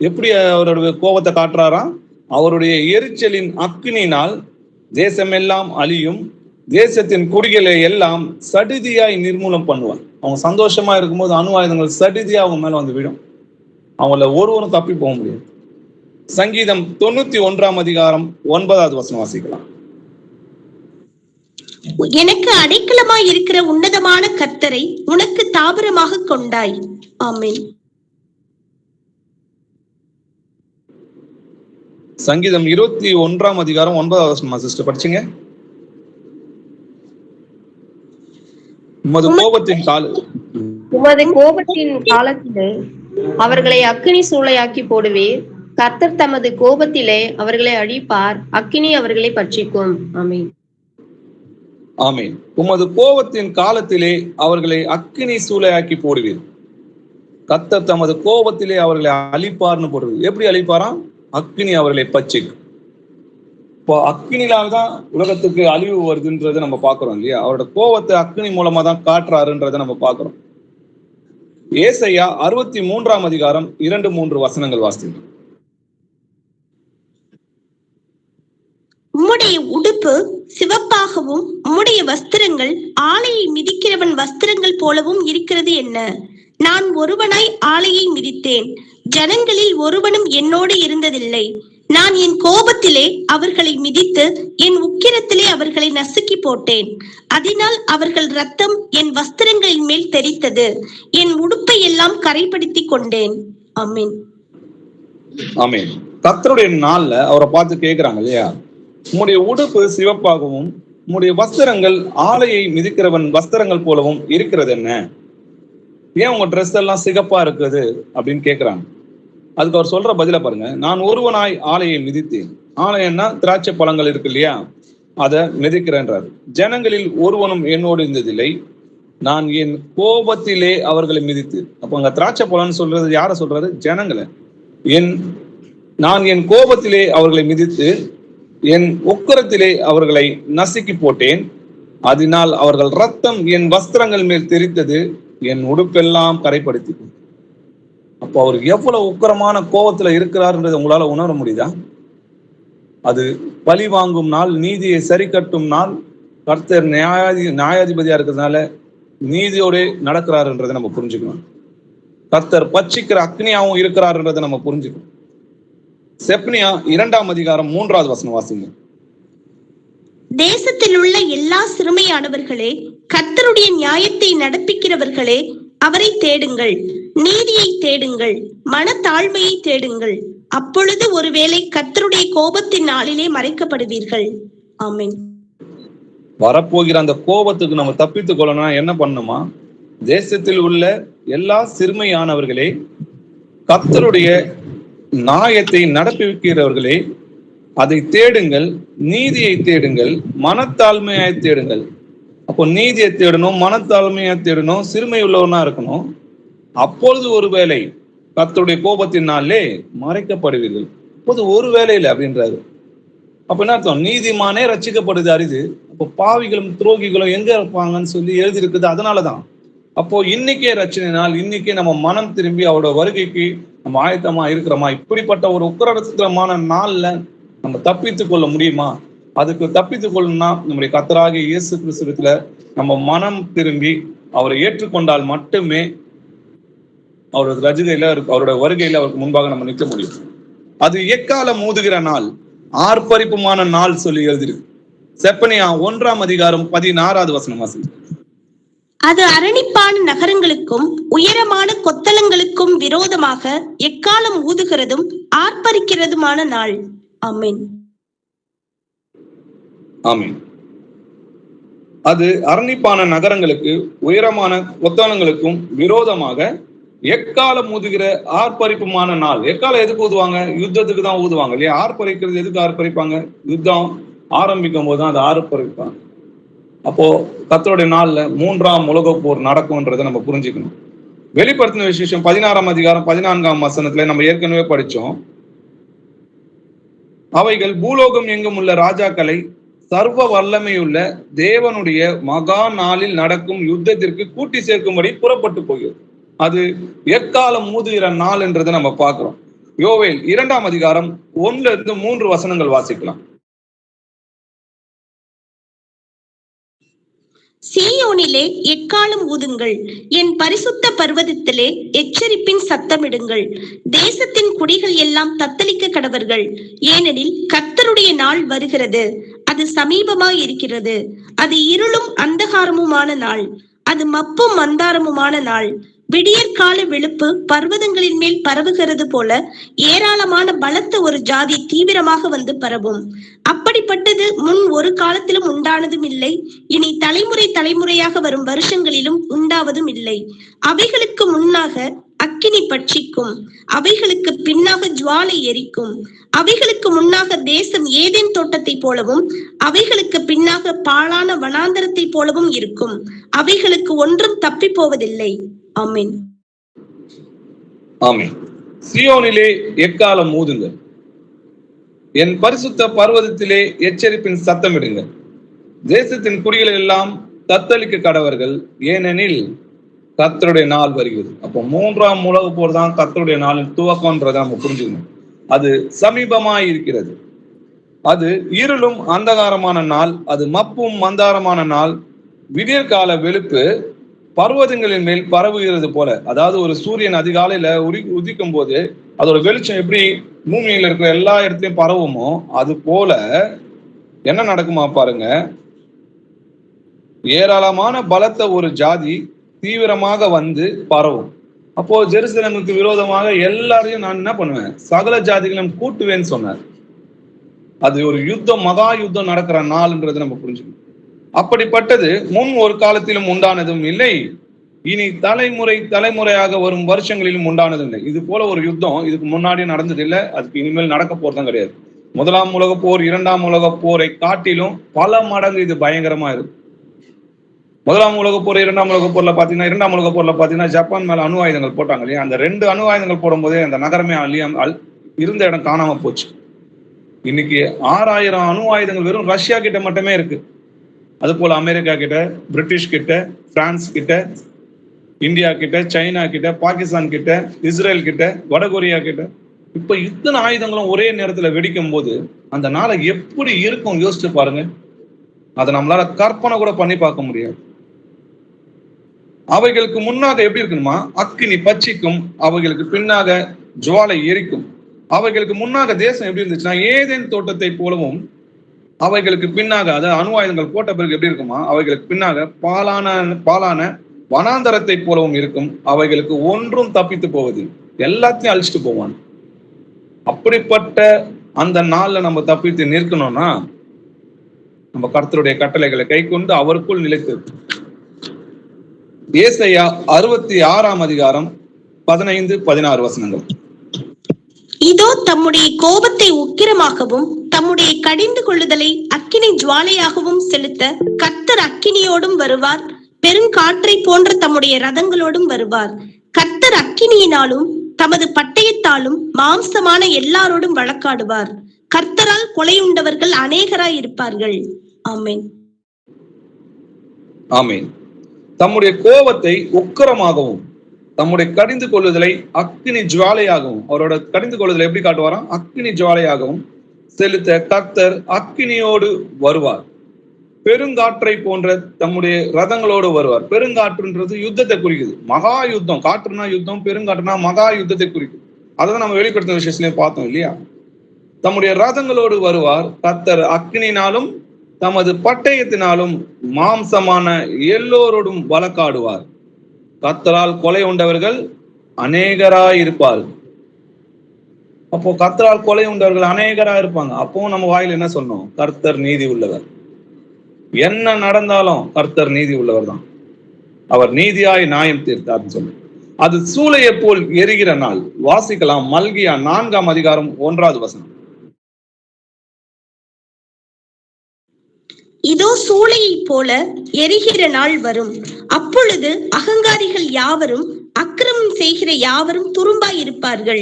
எப்படி அவருடைய கோபத்தை காட்டுறாராம்? அவருடைய எரிச்சலின் அக்கினினால் தேசமெல்லாம் அழியும். தேசத்தின் குடிகளை எல்லாம் சடுதியாய் நிர்மூலம் பண்ணுவார். அவங்க சந்தோஷமா இருக்கும்போது அணு ஆயுதங்கள் சடுதியா அவங்க மேல வந்து விடும். அவங்கள ஒருவரும் தப்பி போக முடியாது. சங்கீதம் 91ஆம் அதிகாரம் 9வது வசனம் வாசிக்கலாம். எனக்கு அடைக்கலமாய் இருக்கிற உன்னதமான கர்த்தரை உனக்கு தாபரமாக கொண்டாய். ஆமென். சங்கீதம் 21ஆம் அதிகாரம் 9வது வசனம் சிஸ்டர் படிச்சுங்க. உமது கோபத்தின் காலத்திலே அவர்களை அக்கினி சூளையாக்கி போடுவீர். கர்த்தர் தமது கோபத்திலே அவர்களை அழிப்பார். அக்கினி அவர்களை பட்சிக்கும். ஆமென். ஆமென். உமது கோபத்தின் காலத்திலே அவர்களை அக்கினி சூளையாக்கி போடுவீர். கர்த்தர் தமது கோபத்திலே அவர்களை அழிப்பார்னு போடுவது. எப்படி அழிப்பாராம்? அக்கினி அவர்களை பட்சிக்கும். இப்போ அக்கினிலால்தான் உலகத்துக்கு அழிவு வருதுன்றதை நம்ம பாக்குறோம் இல்லையா? அவரோட கோபத்தை அக்கினி மூலமா தான் காட்டுறாருன்றதை நம்ம பாக்குறோம். ஏசாயா 63ஆம் அதிகாரம் 2-3 வசனங்கள் வாசிங்க. உம்முடைய உடுப்பு சிவப்பாகவும் உம்முடைய வஸ்திரங்கள் ஆலையை மிதிக்கிறவன் வஸ்திரங்கள் போலவும் இருக்கிறது என்ன? நான் ஒருவனாய் ஆலையை மிதித்தேன், ஜனங்களில் ஒருவனும் என்னோடு இருந்ததில்லை. நான் என் கோபத்திலே அவர்களை மிதித்து என் உக்கிரத்திலே அவர்களை நசுக்கி போட்டேன். அதனால் அவர்கள் ரத்தம் என் வஸ்திரங்களின் மேல் தெரித்தது. என் உடுப்பை எல்லாம் கரைப்படுத்தி கொண்டேன். ஆமென். ஆமென். கர்த்தருடைய நாள்ல அவரை பார்த்து கேட்கிறாங்க இல்லையா? உம்முடைய உடுப்பு சிவப்பாகவும் உம்முடைய வஸ்திரங்கள் ஆலையை மிதிக்கிறவன் வஸ்திரங்கள் போலவும் இருக்கிறது என்ன? ஏன் உங்க ட்ரெஸ் எல்லாம் சிகப்பா இருக்குது அப்படின்னு கேட்கிறாங்க. அதுக்கு அவர் சொல்ற பதில பாருங்க. நான் ஒருவனாய் ஆலையை மிதித்தேன். ஆலையன்னா திராட்சை பழங்கள் இருக்கு இல்லையா, அதை மிதிக்கிறேன்றாரு. ஜனங்களில் ஒருவனும் என்னோடு இருந்ததில்லை, நான் என் கோபத்திலே அவர்களை மிதித்து. அப்ப அங்க திராட்சை பழம்னு சொல்றது யார சொல்றாரு? ஜனங்களை. நான் என் கோபத்திலே அவர்களை மிதித்து என் உக்கரத்திலே அவர்களை நசுக்கி போட்டேன். அதனால் அவர்கள் ரத்தம் என் வஸ்திரங்கள் மேல் தெரித்தது, என் உடுப்பெல்லாம் கரைப்படுத்தி. அப்போ அவர் எவ்வளவு உக்கரமான கோபத்துல இருக்கிறார்ன்றது உங்களால உணர முடியுதா? அது பழி வாங்கும் நாள், நீதியை சரி கட்டும் நாள். கர்த்தர் நியாயாதிபதியா இருக்கிறதுனால நீதியோட நடக்கிறாருன்றதை நம்ம புரிஞ்சுக்கணும். கர்த்தர் பட்சிக்கிற அக்னியாவும் இருக்கிறாருன்றதை நம்ம புரிஞ்சுக்கணும். செப்பனியா 2ஆம் அதிகாரம் 3வது வசனம் வாசிங்க. தேசத்தில் உள்ள எல்லா சிறுமையானவர்களே, கர்த்தருடைய நியாயத்தை நடப்பிக்கிறவர்களே, அவரை தேடுங்கள், நீதியை தேடுங்கள், மனத்தாழ்மையை தேடுங்கள். அப்பொழுது ஒருவேளை கர்த்தருடைய கோபத்தின் நாளிலே மறைக்கப்படுவீர்கள். ஆமென். வரப்போகிற அந்த கோபத்துக்கு நம்ம தப்பித்துக் கொள்ளணும்னா என்ன பண்ணணுமா? தேசத்தில் உள்ள எல்லா சிறுமையானவர்களே, கர்த்தருடைய நியாயத்தை நடப்பிக்கிறவர்களே, அதை தேடுங்கள், நீதியை தேடுங்கள், மனத்தாழ்மையாய் தேடுங்கள். அப்போ நீதியை தேடணும், மனத்தாழ்மையா தேடணும், சிறுமை உள்ளவனா இருக்கணும். அப்பொழுது ஒருவேளை கர்த்தருடைய கோபத்தினாலே மறைக்கப்படுவீர்கள். அப்போது ஒரு வேளையில அப்படின்றாரு. அப்ப என்ன அர்த்தம்? நீதிமானே ரட்சிக்கப்படுது அரிது. அப்போ பாவிகளும் துரோகிகளும் எங்க இருப்பாங்கன்னு சொல்லி எழுதி இருக்குது. அதனாலதான் அப்போ இன்னைக்கே ரட்சணை நாள், இன்னைக்கே நம்ம மனம் திரும்பி அவரோட வருகைக்கு நம்ம ஆயத்தமா இருக்கிறோமா? இப்படிப்பட்ட ஒரு உக்கரமான நாள்ல நம்ம தப்பித்துக் கொள்ள முடியுமா? அதுக்கு தப்பித்துக் கொள்ளணும்னா நம்முடைய கர்த்தராகிய இயேசு கிறிஸ்துவில நம்ம மனம் திரும்பி அவரை ஏற்றுக்கொண்டால் மட்டுமே அவரோட ரஜிகையில, அவரோட வருகையில அவருக்கு முன்பாக நம்ம நிற்க முடியும். அது எக்காலம் ஊதுகிற நாள், ஆர்ப்பரிப்புமான நாள் சொல்லி எழுதிருக்கு. செப்பனியா 1ஆம் அதிகாரம் 16வது வசனம் வாசி. அது அரணிப்பான நகரங்களுக்கும் உயரமான கொத்தளங்களுக்கும் விரோதமாக எக்காலம் ஊதுகிறதும் ஆர்ப்பரிக்கிறதுமான நாள். ஆமென். ஆமென். அது அரணிப்பான நகரங்களுக்கு உயரமான கொத்தளங்களுக்கும் விரோதமாக எக்காலம் ஊதுகிற ஆர்ப்பரிப்புமான நாள். எக்காலம் எதுக்கு ஊதுவாங்க? யுத்தத்துக்கு தான் ஊதுவாங்க இல்லையா? ஆர்ப்பரிக்கிறது எதுக்கு ஆர்ப்பரிப்பாங்க? யுத்தம் ஆரம்பிக்கும் போதுதான் அது ஆர்ப்பரிப்பாங்க. அப்போ கர்த்தருடைய நாள்ல 3ஆம் உலக போர் நடக்கும்ன்றதை நம்ம புரிஞ்சுக்கணும். வெளிப்படுத்தின விசேஷம் 16ஆம் அதிகாரம் 14ஆம் வசனத்துல நம்ம ஏற்கனவே படிச்சோம். அவைகள் பூலோகம் எங்கும் உள்ள ராஜாக்களை சர்வ வல்லமையுள்ள தேவனுடைய மகா நாளில் நடக்கும் யுத்தத்திற்கு கூட்டி சேர்க்கும்படி புறப்பட்டு போகிறது. அது எக்காலம் ஊதுகிற நாள் என்றதை நம்ம பார்க்கிறோம். யோவேல் 2ஆம் அதிகாரம் 1-3 வசனங்கள் வாசிக்கலாம். சீயோனிலே எக்காலம் ஊதுங்கள், என் பரிசுத்த பர்வதத்திலே எச்சரிப்பின் சத்தமிடுங்கள். தேசத்தின் குடிகள் எல்லாம் தத்தளிக்க கடவர்கள், ஏனெனில் கர்த்தருடைய நாள் வருகிறது, அது சமீபமாய் இருக்கிறது. அது இருளும் அந்தகாரமுமான நாள், அது மப்பும் மந்தாரமுமான நாள். விடியற்கால வெளுப்பு பர்வதங்களின் மேல் பரவுகிறது போல ஏராளமான பலத்த ஒரு ஜாதி தீவிரமாக வந்து பரவும். அப்படிப்பட்டது முன் ஒரு காலத்திலும் உண்டானதும் இல்லை, இனி தலைமுறை தலைமுறையாக வரும் வருஷங்களிலும் உண்டாவதும் இல்லை. அவைகளுக்கு முன்னாக அக்கினி பட்சிக்கும், அவைகளுக்கு பின்னாக ஜுவாலை எரிக்கும். அவைகளுக்கு முன்னாக தேசம் ஏதேன் தோட்டத்தை போலவும், அவைகளுக்கு பின்னாக பாழான வனாந்தரத்தை போலவும் இருக்கும். அவைகளுக்கு ஒன்றும் தப்பி போவதில்லை. ஆமென். ஆமென். சீயோனிலே எக்காலம் ஊதுங்கள், என் பரிசுத்த பர்வதத்திலே எச்சரிப்பின் சத்தமிடுங்கள். தேசத்தின் குடிகள் எல்லாம் தத்தளிக்க கடவர்கள், ஏனெனில் கர்த்தருடைய நாள் வருகிறது. அப்போ 3ஆம் உலக போர் தான் கர்த்தருடைய நாளின் துவக்கம்ன்றதை நம்ம புரிஞ்சுக்கணும். அது சமீபமாய் இருக்கிறது. அது இருளும் அந்தகாரமான நாள், அது மப்பும் மந்தாரமான நாள். விடியற்கால வெளுப்பு பர்வதங்களின் மேல் பரவுகிறது போல. அதாவது ஒரு சூரியன் அதிகாலையில உதிக்கும் போது அதோட வெளிச்சம் எப்படி பூமியில இருக்கிற எல்லா இடத்துலயும் பரவுமோ அது போல என்ன நடக்குமா பாருங்க, ஏராளமான பலத்த ஒரு ஜாதி தீவிரமாக வந்து பரவும். அப்போ ஜெருசலேமுக்கு விரோதமாக எல்லாரையும் நான் என்ன பண்ணுவேன்? சகல ஜாதிகளையும் கூட்டுவேன்னு சொன்னார். அது ஒரு யுத்தம், மகா யுத்தம் நடக்கிற நாள்ன்றது நம்ம புரிஞ்சுக்கணும். அப்படிப்பட்டது முன் ஒரு காலத்திலும் உண்டானதும் இல்லை, இனி தலைமுறையாக வரும் வருஷங்களிலும் உண்டானதில்லை. இது போல ஒரு யுத்தம் இதுக்கு முன்னாடி நடந்ததில்லை, அதுக்கு இனிமேல் நடக்க போறதும் கிடையாது. 1ஆம் உலகப் போர் 2ஆம் உலகப் போரை காட்டிலும் பல மடங்கு இது பயங்கரமா இருக்கு. 1ஆம் உலகப் போர் 2ஆம் உலகப் போர்ல பாத்தீங்கன்னா 2ஆம் உலகப் போர்ல பாத்தீங்கன்னா ஜப்பான் மேல அணு ஆயுதங்கள் போட்டாங்க இல்லையா? அந்த 2 அணு ஆயுதங்கள் போடும்போதே அந்த நகரமே இருந்த இடம் காணாம போச்சு. இன்னைக்கு 6000 அணு ஆயுதங்கள் வெறும் ரஷ்யா கிட்ட மட்டுமே இருக்கு. அது போல அமெரிக்கா கிட்ட, பிரிட்டிஷ் கிட்ட, பிரான்ஸ் கிட்ட, இந்தியா கிட்ட, சைனா கிட்ட, பாகிஸ்தான் கிட்ட, இஸ்ரேல் கிட்ட, வடகொரியா கிட்ட, இப்ப இத்தனை ஆயுதங்களும் ஒரே நேரத்துல வெடிக்கும் போது அந்த நாளை எப்படி இருக்கும் யோசிச்சு பாருங்க. அதை நம்மளால கற்பனை கூட பண்ணி பார்க்க முடியாது. அவைகளுக்கு முன்னாக எப்படி இருக்கணுமா? அக்கினி பட்சிக்கும், அவைகளுக்கு பின்னாக ஜுவாலை எரிக்கும். அவைகளுக்கு முன்னாக தேசம் எப்படி இருந்துச்சுன்னா ஏதேன் தோட்டத்தை போலவும், அவைகளுக்கு பின்னாக அதாவது அணு ஆயுதங்கள் போட்ட பிறகு எப்படி இருக்குமா? அவைகளுக்கு பின்னாக பாலான வனாந்தரத்தை போலவும் இருக்கும். அவைகளுக்கு ஒன்றும் தப்பித்து போவது, எல்லாத்தையும் அழிச்சிட்டு போவான். அப்படிப்பட்ட அந்த நாள்ல நம்ம தப்பித்து நிற்கணும்னா நம்ம கர்த்தருடைய கட்டளைகளை கை கொண்டு அவருக்குள் நிலைத்து. ஏசாயா 66ஆம் அதிகாரம் 15-16 வசனங்கள். இதோ தம்முடைய கோபத்தை உக்கிரமாகவும் தம்முடைய கடிந்து கொள்ளுதலை அக்கினி ஜுவாலையாகவும் செலுத்த கர்த்தர் அக்கினியோடும் வருவார், பெருங்காற்றை போன்ற தம்முடைய ரதங்களோடும் வருவார். கர்த்தர் அக்கினியினாலும் தமது பட்டயத்தாலும் மாம்சமான எல்லாரோடும் வழக்காடுவார். கர்த்தரால் கொலையுண்டவர்கள் அநேகராய் இருப்பார்கள். ஆமென். ஆமென். தம்முடைய கோபத்தை உக்கிரமாகவும் தம்முடைய கடிந்து கொள்ளுதலை அக்கினி ஜுவாலையாகவும், அவரோட கடிந்து கொள்ளுதலை எப்படி காட்டுவாராம்? அக்கினி ஜுவாலையாகவும் செலுத்த கர்த்தர் அக்கினியோடு வருவார், பெருங்காற்றை போன்ற தம்முடைய ரதங்களோடு வருவார். பெருங்காற்றுன்றது யுத்தத்தை குறிக்குது, மகா யுத்தம். காற்றுனா யுத்தம், பெருங்காற்றுனா மகா யுத்தத்தை குறிக்குது. அதான் நம்ம வெளிப்படுத்தின விஷயத்திலையும் பார்த்தோம் இல்லையா? தம்முடைய ரதங்களோடு வருவார். கர்த்தர் அக்கினினாலும் தமது பட்டயத்தினாலும் மாம்சமான எல்லோரோடும் வழக்காடுவார். கர்த்தரால் கொலை உண்டவர்கள் அநேகராய் இருப்பார்கள். அப்போ கர்த்தரால் கொலை உண்டவர்கள் அநேகரா இருப்பாங்க. அப்போ நம்ம வாயில என்ன சொன்னோம்? கர்த்தர் நீதி உள்ளவர். என்ன நடந்தாலும் கர்த்தர் நீதி உள்ளவர் தான். அவர் நீதியாய் நியாயம் தீர்த்தார்னு சொல்லு. அது சூளையை போல் எரிகிற நாள். வாசிக்கலாம், மல்கியா 4ஆம் அதிகாரம் 1வது வசனம். இதோ சூளையை போல எரிகிற நாள் வரும், அப்பொழுது அகங்காரிகள் யாவரும் அக்கிரமம் செய்கிற யாவரும் துரும்பாய் இருப்பார்கள்.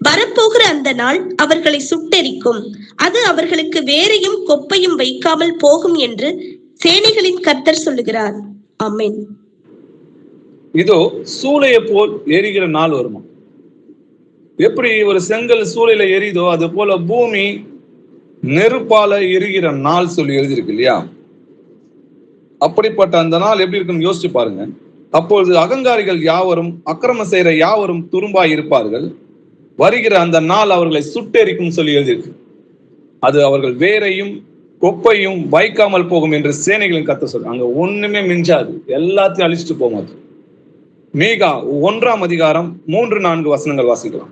வரப்போகிற அந்த நாள் அவர்களை சுட்டெரிக்கும், அது அவர்களுக்கு வேரையும் கொப்பையும் வைக்காமல் போகும் என்று சேனைகளின் கர்த்தர் சொல்லுகிறார். ஆமென். இதோ சூளையை போல் எரிகிற நாள் வருமா? எப்படி ஒரு செங்கல் சூளையில எரியுதோ அது போல பூமி நெருப்பால எரிகிற நாள் சொல்லி எழுதியிருக்கு இல்லையா? அப்படிப்பட்ட அந்த நாள் எப்படி இருக்குன்னு யோசிச்சு பாருங்க. அப்பொழுது அகங்காரிகள் யாவரும் அக்கிரமம் செய்யற யாவரும் துரும்பாய் இருப்பார்கள். வருகிற அந்த நாள் அவர்களை சுட்டெரிக்கும் சொல்லி எழுதியிருக்கு. அது அவர்கள் வேரையும் கொப்பையும் வைக்காமல் போகும் என்று சேனைகளின் கர்த்தர் சொல்ற. அங்க ஒண்ணுமே மிஞ்சாது, எல்லாத்தையும் அழிச்சிட்டு போகாது. மீகா 1ஆம் அதிகாரம் 3-4 வசனங்கள் வாசிக்கலாம்.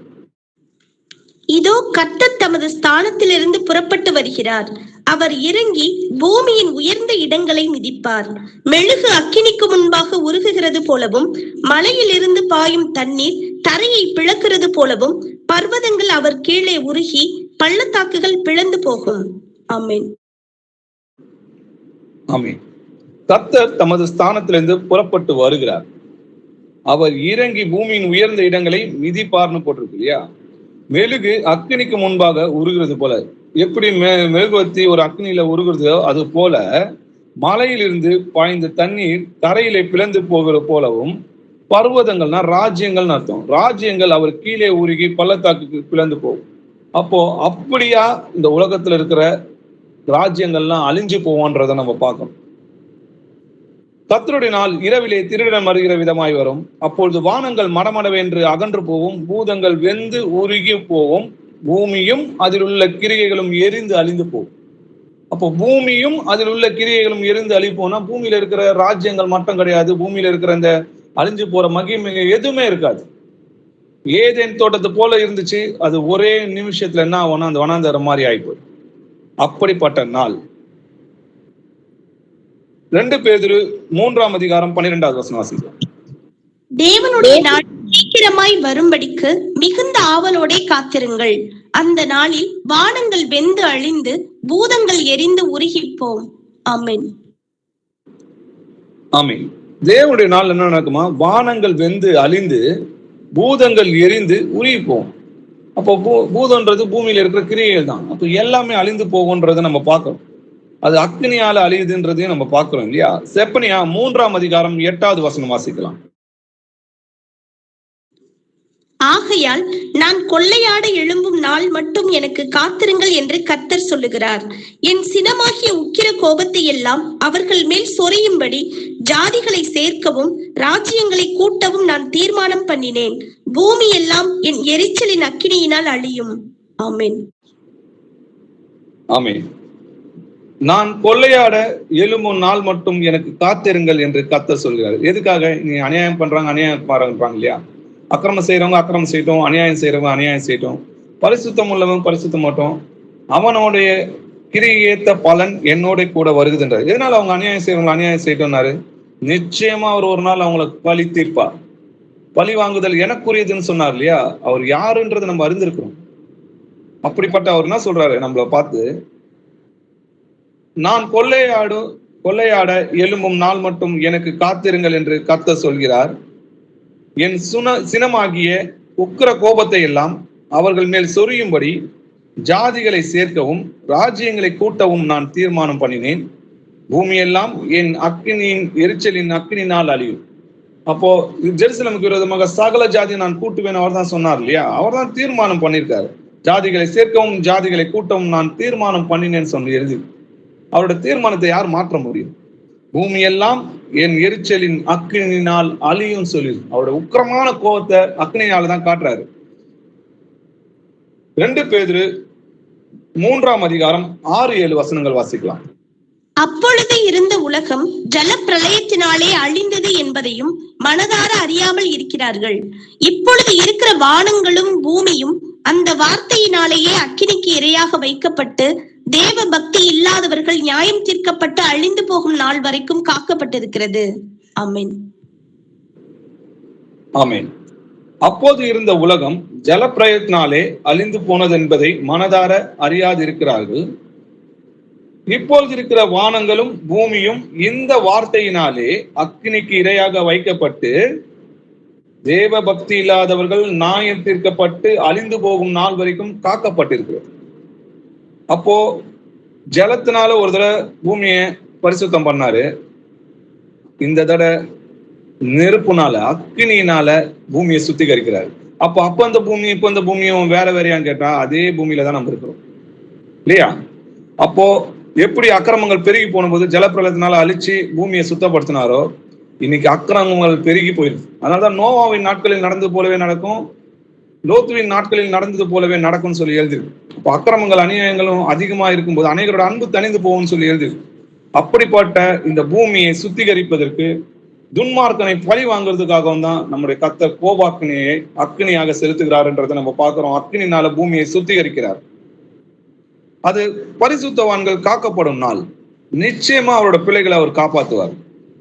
இதோ கர்த்தர் தமது ஸ்தானத்திலிருந்து புறப்பட்டு வருகிறார். அவர் இறங்கி பூமியின் உயர்ந்த இடங்களை மிதிப்பார். மெழுகு அக்கினிக்கு முன்பாக உருகுகிறது போலவும், மலையில் இருந்து பாயும் தண்ணீர் தரையை பிளக்கிறது போலவும், பர்வதங்கள் அவர் கீழே உருகி பள்ளத்தாக்குகள் பிளந்து போகும். ஆமென். ஆமென். கர்த்தர் தமது ஸ்தானத்திலிருந்து புறப்பட்டு வருகிறார். அவர் இறங்கி பூமியின் உயர்ந்த இடங்களை மிதிப்பார்னு போட்டிருக்கு இல்லையா? மெழுகு அக்கினிக்கு முன்பாக உருகிறது போல, எப்படி மெழுகுவர்த்தி ஒரு அக்னியில உருகிறதோ அது போல மலையிலிருந்து பாய்ந்த தண்ணீர் தரையிலே பிளந்து போகிற போலவும், பர்வதங்கள்னா ராஜ்யங்கள்னு அர்த்தம், ராஜ்யங்கள் அவர் கீழே உருகி பள்ளத்தாக்குக்கு பிளந்து போகும். அப்போ அப்படியா இந்த உலகத்துல இருக்கிற ராஜ்யங்கள்லாம் அழிஞ்சு போவோன்றதை நம்ம பார்க்கணும். கர்த்தருடைய நாள் இரவிலே திருடன் வருகிற விதமாய் வரும். அப்பொழுது வானங்கள் மடமடவென்று அகன்று போவும், பூதங்கள் வெந்து உருகி போவும், பூமியும் அதில் உள்ள கிரிகைகளும் எரிந்து அழிந்து போகும். அப்போ பூமியும் அதில் உள்ள கிரிகைகளும் எரிந்து அழிப்போனா பூமியில இருக்கிற ராஜ்யங்கள் மட்டும் கிடையாது, பூமியில இருக்கிற இந்த அழிஞ்சு போற மகிமை எதுவுமே இருக்காது. ஏதேன் தோட்டத்தை போல இருந்துச்சு, அது ஒரே நிமிஷத்துல என்ன ஆகும்னா அந்த வனாந்தரம் மாதிரி ஆயிப்போம். அப்படிப்பட்ட நாள். 2 பேதுரு 3ஆம் அதிகாரம் 12வது வசனம் வாசிக்கலாம். தேவனுடைய நாள் சீக்கிரமாய் வரும்படிக்கு மிகுந்த ஆவலோடே காத்திருங்கள். அந்த நாளில் வானங்கள் வெந்து அழிந்து பூதங்கள் எரிந்து உருகிப்போம். ஆமென். ஆமென். தேவனுடைய நாள் என்ன நடக்குமா? வானங்கள் வெந்து அழிந்து பூதங்கள் எரிந்து உருகிப்போம். அப்போ பூதம்ன்றது பூமியில இருக்கிற கிரியைகள் தான். அப்போ எல்லாமே அழிந்து போகும்ன்றதை நம்ம பார்க்கிறோம். அது அக்னியால அழியுதுன்றதையும் நம்ம பார்க்கிறோம் இல்லையா? செப்பனியா 3ஆம் அதிகாரம் 8வது வசனம் வாசிக்கலாம். ஆகையால் நான் கொள்ளையாட எழும்பும் நாள் மட்டும் எனக்கு காத்திருங்கள் என்று கர்த்தர் சொல்லுகிறார். என் சினமாகிய உக்கிர கோபத்தை எல்லாம் அவர்கள் மேல் சொரியும்படி ஜாதிகளை சேர்க்கவும் ராஜ்யங்களை கூட்டவும் நான் தீர்மானம் பண்ணினேன். பூமி எல்லாம் என் எரிச்சலின் அக்கினியினால் அழியும். ஆமென். ஆமென். நான் கொள்ளையாட எழும்பும் நாள் மட்டும் எனக்கு காத்திருங்கள் என்று கர்த்தர் சொல்கிறார். எதுக்காக? நீ அநியாயம் பண்றாங்க, அநியாயம் பாருங்க இல்லையா? அக்கிரமம் செய்யறவங்க அக்கிரமம் செய்யட்டும், அநியாயம் செய்யறவங்க அநியாயம் செய்யட்டும், பரிசுத்தம் உள்ளவங்க பரிசுத்தம் மாட்டோம், அவனுடைய கிரியேத்த பலன் என்னோட கூட வருகுதுன்றார். எதனால அவங்க அநியாயம் செய்யறவங்க அநியாயம் செய்யட்டும்னாரு? நிச்சயமா அவர் ஒரு நாள் அவங்களுக்கு பழி தீர்ப்பார். பழி வாங்குதல் எனக்குரியதுன்னு சொன்னார் இல்லையா? அவர் யாருன்றதை நம்ம அறிந்திருக்கிறோம். அப்படிப்பட்ட அவர் என்ன சொல்றாரு நம்மள பார்த்து? நான் கொள்ளையாட எழும்பும் நாள் மட்டும் எனக்கு காத்திருங்கள் என்று கர்த்தர் சொல்கிறார். என் சினமாகிய உக்கிர கோபத்தை எல்லாம் அவர்கள் மேல் சொரியும்படி ஜாதிகளை சேர்க்கவும் ராஜ்யங்களை கூட்டவும் நான் தீர்மானம் பண்ணினேன். பூமியெல்லாம் என் அக்கினியின் எரிச்சலின் அக்கினினால் அழியும். அப்போ ஜெருசலேமுக்கு விரோதமாக சகல ஜாதியை நான் கூட்டுவேன் அவர் தான் சொன்னார் இல்லையா? அவர் தான் தீர்மானம் பண்ணியிருக்காரு. ஜாதிகளை சேர்க்கவும் ஜாதிகளை கூட்டவும் நான் தீர்மானம் பண்ணினேன்னு சொல்லி எழுதி. அவருடைய தீர்மானத்தை யார் மாற்ற முடியும்? பூமி எல்லாம் என் எரிச்சலின் அக்கினினால் அழியும் சொல்லி அவருடைய உக்கிரமான கோபத்தை அக்னியால தான் காட்டுறாரு. 2 பேதுரு 3ஆம் அதிகாரம் 6-7 வசனங்கள் வாசிக்கலாம். அப்பொழுது இருந்த உலகம் ஜல பிரளயத்தினாலே அழிந்தது என்பதையும் மனதார அறியாமல் இருக்கிறார்கள். இப்பொழுது இருக்கிற வானங்களும் பூமியும் அந்த வார்த்தையினாலேயே அக்கினிக்கு இரையாக வைக்கப்பட்டு தேவ பக்தி இல்லாதவர்கள் நியாயம் தீர்க்கப்பட்டு அழிந்து போகும் நாள் வரைக்கும் காக்கப்பட்டிருக்கிறது. ஆமென். ஆமென். அப்போது இருந்த உலகம் ஜலப்பிரயத்தினாலே அழிந்து போனது என்பதை மனதார அறியாதிருக்கிறார்கள். இப்பொழுது இருக்கிற வானங்களும் பூமியும் இந்த வார்த்தையினாலே அக்கினிக்கு இரையாக வைக்கப்பட்டு தேவ பக்தி இல்லாதவர்கள் நியாயம் தீர்க்கப்பட்டு அழிந்து போகும் நாள் வரைக்கும் காக்கப்பட்டிருக்கிறது. அப்போ ஜலத்தினால ஒரு தடவை பூமியை பரிசுத்தம் பண்ணாரு. இந்த தடவை நெருப்புனால அக்கினியினால பூமியை சுத்திகரிக்கிறாரு. அப்போ அந்த பூமி இப்ப இந்த பூமியும் வேற வேறையான்னு கேட்டா அதே பூமியில தான் நம்ம இருக்கிறோம் இல்லையா? அப்போ எப்படி அக்கிரமங்கள் பெருகி போனபோது ஜலப்பிரளயத்தினால அழிச்சு பூமியை சுத்தப்படுத்தினாரோ, இன்னைக்கு அக்கிரமங்கள் பெருகி போயிருக்கு. அதனாலதான் நோவாவின் நாட்களில் நடந்தது போலவே நடக்கும், லோத்துவின் நாட்களில் நடந்தது போலவே நடக்கும்னு சொல்லி எழுதிருக்கு. அப்போ அக்கிரமங்கள் அநியாயங்களும் அதிகமா இருக்கும்போது அநேகரோட அன்பு தணிந்து போகும்னு சொல்லி எழுதிருக்கு. அப்படிப்பட்ட இந்த பூமியை சுத்திகரிப்பதற்கு துன்மார்க்கனை பழி வாங்குறதுக்காகவும் தான் நம்முடைய கர்த்தர் கோபாக்கினியை அக்னியாக செலுத்துகிறார்ன்றதை நம்ம பார்க்கிறோம். அக்னினால பூமியை சுத்திகரிக்கிறார். அது பரிசுத்தவான்கள் காக்கப்படும் நாள். நிச்சயமா அவரோட பிள்ளைகளை அவர் காப்பாற்றுவார்.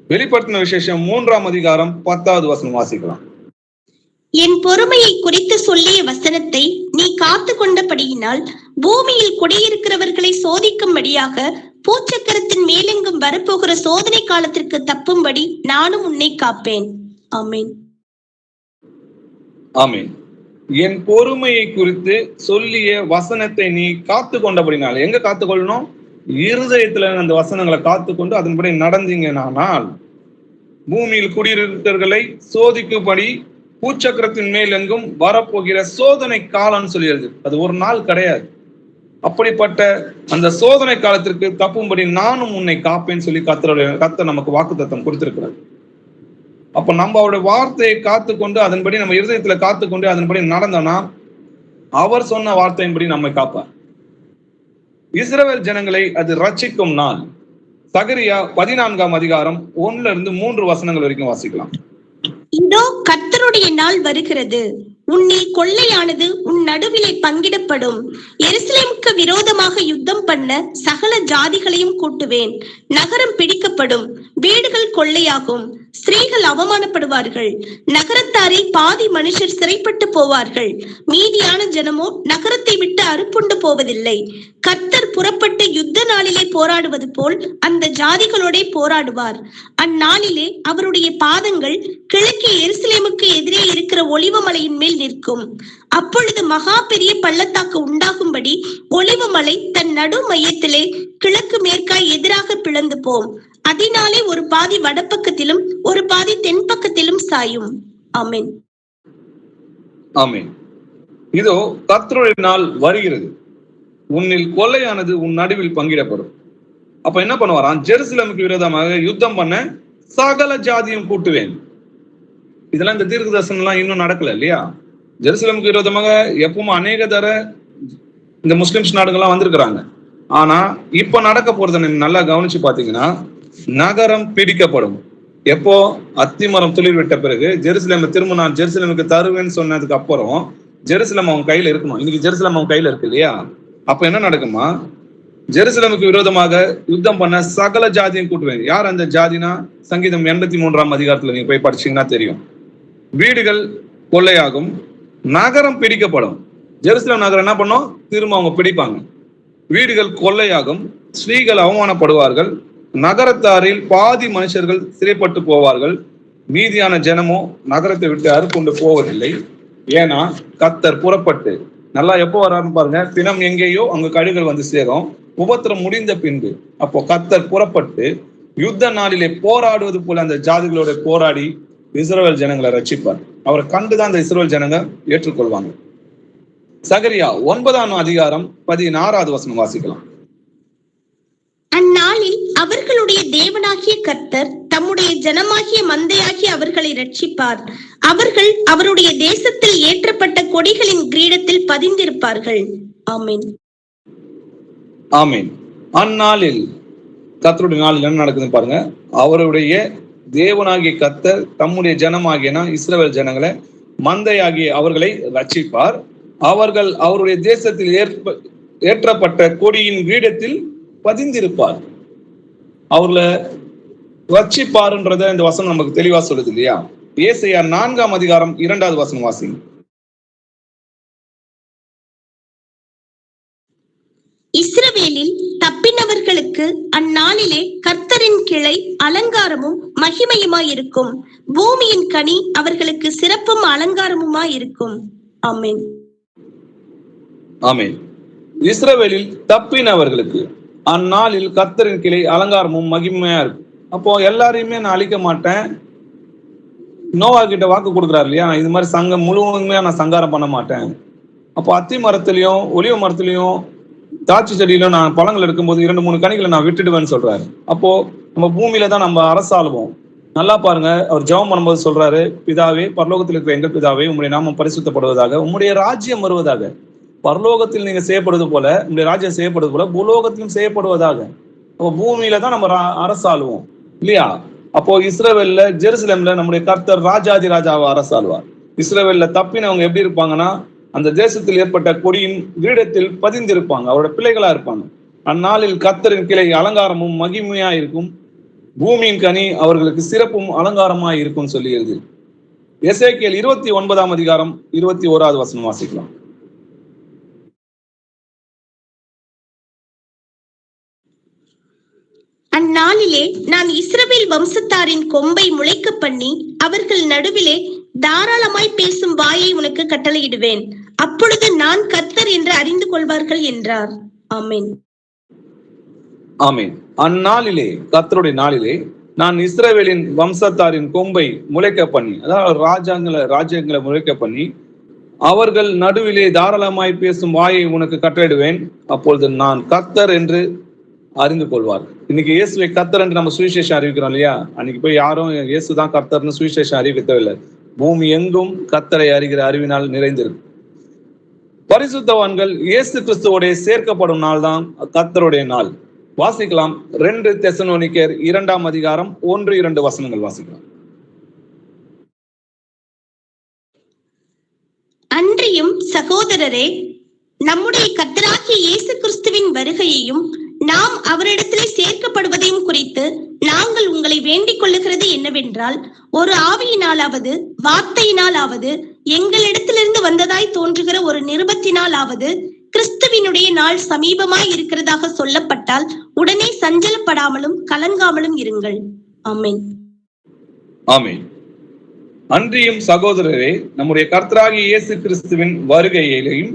வெளிப்படுத்தின விசேஷம் 3ஆம் அதிகாரம் 10வது வசனம் வாசிக்கலாம். என் பொறுமையை குறித்து சொல்லிய வசனத்தை நீ காத்து கொண்டபடியினால் பூமியில் குடியிருக்கிறவர்களை சோதிக்கும்படியாக பூச்சக்கரத்தின் மேலெங்கும் வரப்போகிற சோதனை காலத்திற்கு தப்பும்படி நானும் உன்னை காப்பேன். ஆமென். ஆமென். என் பொறுமையை குறித்து சொல்லிய வசனத்தை நீ காத்து கொண்டபடினால், எங்க காத்துக்கொள்ளணும்? இருதயத்துல அந்த வசனங்களை காத்துக்கொண்டு அதன்படி நடந்தீங்கனால் பூமியில் குடியிருக்கிறவர்களை சோதிக்கும்படி பூச்சக்கரத்தின் மேல் எங்கும் வரப்போகிற சோதனை காலம்னு சொல்லி எழுது. அது ஒரு நாள் கிடையாது. அப்படிப்பட்ட அந்த சோதனை காலத்திற்கு தப்பும்படி நானும் உன்னை காப்பேன்னு சொல்லி கர்த்தர் நமக்கு வாக்குத்தத்தம் கொடுத்திருக்கிறார். அப்ப நம்ம அவருடைய வார்த்தையை காத்துக்கொண்டு அதன்படி நம்ம இருதயத்துல காத்துக்கொண்டு அதன்படி நடந்தோம்னா அவர் சொன்ன வார்த்தையின்படி நம்மை காப்பார். இஸ்ரவேல் ஜனங்களை அது ரட்சிக்கும் நாள். சகரியா 14ஆம் அதிகாரம் 1-3 வசனங்கள் வரைக்கும் வாசிக்கலாம். இதோ கர்த்தருடைய நாள் வருகிறது, உன்னில் கொள்ளையானது உன் நடுவிலே பங்கிடப்படும். எருசலேமுக்கு விரோதமாக யுத்தம் பண்ண சகல ஜாதிகளையும் கூட்டுவேன். நகரம் பிடிக்கப்படும், வீடுகள் கொள்ளையாகும், ஸ்திரீகள் அவமானப்படுவார்கள். நகரத்தாரை பாதி மனுஷர் சிறைப்பட்டு போவார்கள். மீதியான ஜனமோ நகரத்தை விட்டு அறுப்புண்டு போவதில்லை. கர்த்தர் புறப்பட்டு யுத்த நாளிலே போராடுவது போல் அந்த ஜாதிகளோட போராடுவார். அந்நாளிலே அவருடைய பாதங்கள் கிழக்கே எருசலேமுக்கு எதிரே இருக்கிற ஒலிவமலையின் மேல் நிற்கும். அப்பொழுது மகா பெரிய பள்ளத்தாக்கு உண்டாகும்படி ஒலிவமலை தன் நடு மையத்திலே கிழக்கு மேற்காய் எதிராக பிளந்து போம். அதனாலே ஒரு பாதி வடப்பக்கத்திலும் ஒரு பாதி தென்பக்கத்திலும் சாயும். ஆமென். ஆமென். இதோ கர்த்தருடைய நாள் வருகிறது, உன்னில் கொள்ளையானது உன் நடுவில் பங்கிடப்படும். அப்ப என்ன பண்ணுவாராம்? ஜெருசலேமுக்கு விரோதமாக யுத்தம் பண்ண சகல ஜாதியும் கூட்டுவேன். இதெல்லாம் இந்த தீர்க்க தரிசனம் எல்லாம் இன்னும் நடக்கல இல்லையா? ஜெருசலேமுக்கு விரோதமாக எப்பவும் அநேக தர இந்த முஸ்லிம்ஸ் நாடுகள்லாம் வந்திருக்கிறாங்க. ஆனா இப்ப நடக்க போறத நீங்க நல்லா கவனிச்சு பாத்தீங்கன்னா, நகரம் பிடிக்கப்படும். எப்போ? அத்திமரம் துளிர் விட்ட பிறகு ஜெருசலேம் திரும்ப நான் ஜெருசலேமுக்கு தருவேன்னு சொன்னதுக்கு அப்புறம் ஜெருசலேம் அவங்க கையில இருக்கணும். இன்னைக்கு ஜெருசலேம் அவங்க கையில இருக்கு இல்லையா? அப்ப என்ன நடக்குமா? ஜெருசலேமுக்கு விரோதமாக யுத்தம் பண்ண சகல ஜாதியும் கூட்டுவேன். யார் அந்த ஜாதினா? சங்கீதம் 83ஆம் அதிகாரத்துல நீங்க போய் படிச்சீங்கன்னா தெரியும். வீடுகள் கொள்ளையாகும், நகரம் பிடிக்கப்படும். ஜெருசலேம் நகரம் என்ன பண்ணும்? திரும்ப அவங்க பிடிப்பாங்க. வீடுகள் கொள்ளையாகும், ஸ்திரீகள் அவமானப்படுவார்கள், நகரத்தாரில் பாதி மனுஷர்கள் சிறைப்பட்டு போவார்கள், மீதியான ஜனமோ நகரத்தை விட்டு அறுப்புண்டு போவதில்லை. ஏன்னா கர்த்தர் புறப்பட்டு, நல்லா எப்போ வரான்னு பாருங்க, தினம் எங்கேயோ அங்க கழுகுகள் வந்து சேரும், உபத்திரம் முடிந்த பின்பு. அப்போ கர்த்தர் புறப்பட்டு யுத்த நாளிலே போராடுவது போல அந்த ஜாதிகளோட போராடி இஸ்ரவேல் ஜனங்களை ரட்சிப்பார். அவரை கண்டுதான் அந்த இஸ்ரவேல் ஜனங்க ஏற்றுக்கொள்வாங்க. சகரியா 9ஆம் அதிகாரம் 16வது வசனம் வாசிக்கலாம். அந்நாளில் அவர்களுடைய தேவனாகிய கர்த்தர் தம்முடைய ஜனமாகிய மந்தையாகிய அவர்களை ரட்சிப்பார். அவர்கள் அவருடைய தேசத்தில் ஏற்றப்பட்ட கொடிகளின் கிரீடத்தில் பதிந்திருப்பார்கள். ஆமென். ஆமென். அந்நாளில், கர்த்தருடைய நாளில் என்ன நடக்குதுன்னு பாருங்க. அவருடைய தேவனாகிய கர்த்தர் தம்முடைய ஜனமாகிய இஸ்ரவேல் ஜனங்களை மந்தையாகிய அவர்களை ரட்சிப்பார். அவர்கள் அவருடைய தேசத்தில் ஏற்றப்பட்ட கொடியின் கிரீடத்தில் பதிந்திருப்பார். அவர்களை ரட்சிப்பாருன்றத இந்த வசனம் நமக்கு தெளிவா சொல்லுது இல்லையா? ஏசாயா 4ஆம் அதிகாரம் 2வது வசனம் வாசிங்க. இஸ்ரவேலில் தப்பினவர்களுக்கு அந்நாளிலே கர்த்தரின் கிளை அலங்காரமும் மகிமையுமாயிருக்கும். பூமியின் கனி அவர்களுக்கு சிறப்பும் அலங்காரமுமாயிருக்கும். ஆமென். ஆமென். இஸ்ரவேலில் தப்பினவர்களுக்கு அந்நாளில் கர்த்தரின் கிளை அலங்காரமும் மகிமையா இருக்கும். அப்போ எல்லாரையுமே நான் அழிக்க மாட்டேன். நோவா கிட்ட வாக்கு கொடுக்குறாரு இல்லையா? இது மாதிரி சங்கம் முழுவதுமே நான் சங்காரம் பண்ண மாட்டேன். அப்போ அத்தி மரத்திலையும் ஒலிவ மரத்திலையும் திராட்சை செடியிலும் நான் பழங்கள் எடுக்கும்போது 2-3 கனிகளை நான் விட்டுடுவேன்னு சொல்றாரு. அப்போ நம்ம பூமியில தான் நம்ம அரசாளுவோம். நல்லா பாருங்க, அவர் ஜெபம் பண்ணும்போது சொல்றாரு, பிதாவே, பரலோகத்தில் இருக்கிற எங்கள் பிதாவே, உம்முடைய நாமம் பரிசுத்தப்படுவதாக, உம்முடைய ராஜ்யம் வருவதாக. பரலோகத்தில் நீங்க செய்யப்படுவது போல உங்களுடைய ராஜ்யம் செய்யப்படுவது போல பூலோகத்திலும் செய்யப்படுவதாக. அப்போ பூமியில தான் நம்ம அரசாளுவோம் இல்லையா? அப்போ இஸ்ரவேல்ல ஜெருசலேம்ல நம்முடைய கர்த்தர் ராஜாதி ராஜாவை அரசாளுவார். இஸ்ரவேல்ல தப்பினவங்க எப்படி இருப்பாங்கன்னா, அந்த தேசத்தில் ஏற்பட்ட கொடியின் கிரீடத்தில் பதிந்திருப்பாங்க, அவரோட பிள்ளைகளா இருப்பாங்க. அந்நாளில் கர்த்தரின் கிளை அலங்காரமும் மகிமையா இருக்கும், பூமியின் கனி அவர்களுக்கு சிறப்பும் அலங்காரமா இருக்கும் சொல்லி எழுதி. எசேக்கியேல் 29ஆம் அதிகாரம் 21வது வசனம் வாசிக்கலாம். அந்நாளிலே நான் இஸ்ரவேல் வம்சத்தாரின் கொம்பை முளைக்க பண்ணி அவர்கள் நடுவிலே தாராளமாய் பேசும் வாயை உனக்கு கட்டளையிடுவேன். அப்பொழுது நான் கர்த்தர் என்று அறிந்து கொள்வார்கள் என்றார். ஆமென். ஆமென். அந்நாளிலே, கர்த்தருடைய நாளிலே, நான் இஸ்ரவேலின் வம்சத்தாரின் கொம்பை முளைக்க பண்ணி, அதாவது ராஜ்யங்களை முளைக்க பண்ணி அவர்கள் நடுவிலே தாராளமாய் பேசும் வாயை உனக்கு கட்டளையிடுவேன். அப்பொழுது நான் கர்த்தர் என்று அறிந்து கொள்வார். இன்னைக்கு இயேசுவை கர்த்தர் என்று நம்ம சுவிசேஷம் அறிவிக்கிறோம் இல்லையா? அன்னைக்கு போய் யாரும் இயேசுதான் கர்த்தர்னு சுவிசேஷம் அறிவிக்கவில்லை. பூமி எங்கும் கர்த்தரை அறிகிற அறிவினால் நிறைந்திருக்கு. பரிசுத்தவான்கள் இயேசு கிறிஸ்துவோட சேர்க்கப்படும் நாள் தான் கர்த்தருடைய நாள். வாசிக்கலாம். 2 தெசலோனிக்கேயர் 2ஆம் அதிகாரம் 1-2 வசனங்கள் வாசிக்கலாம். அன்றியும் சகோதரரே, நம்முடைய கர்த்தராகிய இயேசு கிறிஸ்துவின் வருகையையும் நாம் அவரிடத்திலே சேர்க்கப்படுவதையும் குறித்து நாங்கள் உங்களை வேண்டிக் கொள்ளுகிறது என்னவென்றால், ஒரு ஆவியினாலாவது வார்த்தையினாலாவது எங்களிடத்திலிருந்து வந்ததாய் தோன்றுகிற ஒரு நிருபத்தினாலாவது கிறிஸ்துவினுடைய நாள் சமீபமாய் இருக்கிறதாக சொல்லப்பட்டால் உடனே சஞ்சலப்படாமலும் கலங்காமலும் இருங்கள். ஆமென். ஆமென். அன்றியும் சகோதரரே, நம்முடைய கர்த்தராகிய இயேசு கிறிஸ்துவின் வருகையிலையும்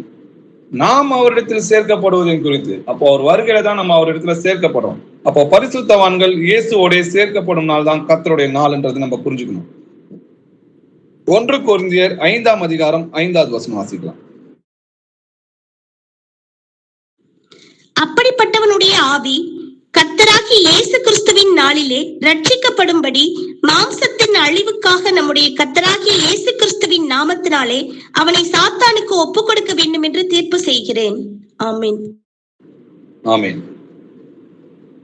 நாம் அவரிடத்தில் சேர்க்கப்படுவதையும் குறித்து, அப்போ அவர் வருகையில தான் நம்ம அவரிடத்துல சேர்க்கப்படுறோம். அப்போ பரிசுத்தவான்கள் இயேசுவோட சேர்க்கப்படும் நாள் தான் கர்த்தருடைய நாள் என்றது நம்ம புரிஞ்சுக்கணும். 1 கொரிந்தியர் 5ஆம் அதிகாரம் 5வது வசனம் வாசிக்கலாம். அப்படிப்பட்டவனுடைய ஆவி கர்த்தராகிய இயேசு கிறிஸ்துவின் நாளிலே ரட்சிக்கப்படும்படி மாம்சத்தின் அழிவுக்காக நம்முடைய கர்த்தராகிய இயேசு கிறிஸ்துவின் நாமத்தினாலே அவனை சாத்தானுக்கு ஒப்புக் கொடுக்க வேண்டும் என்று தீர்ப்பு செய்கிறேன். ஆமென். ஆமென்.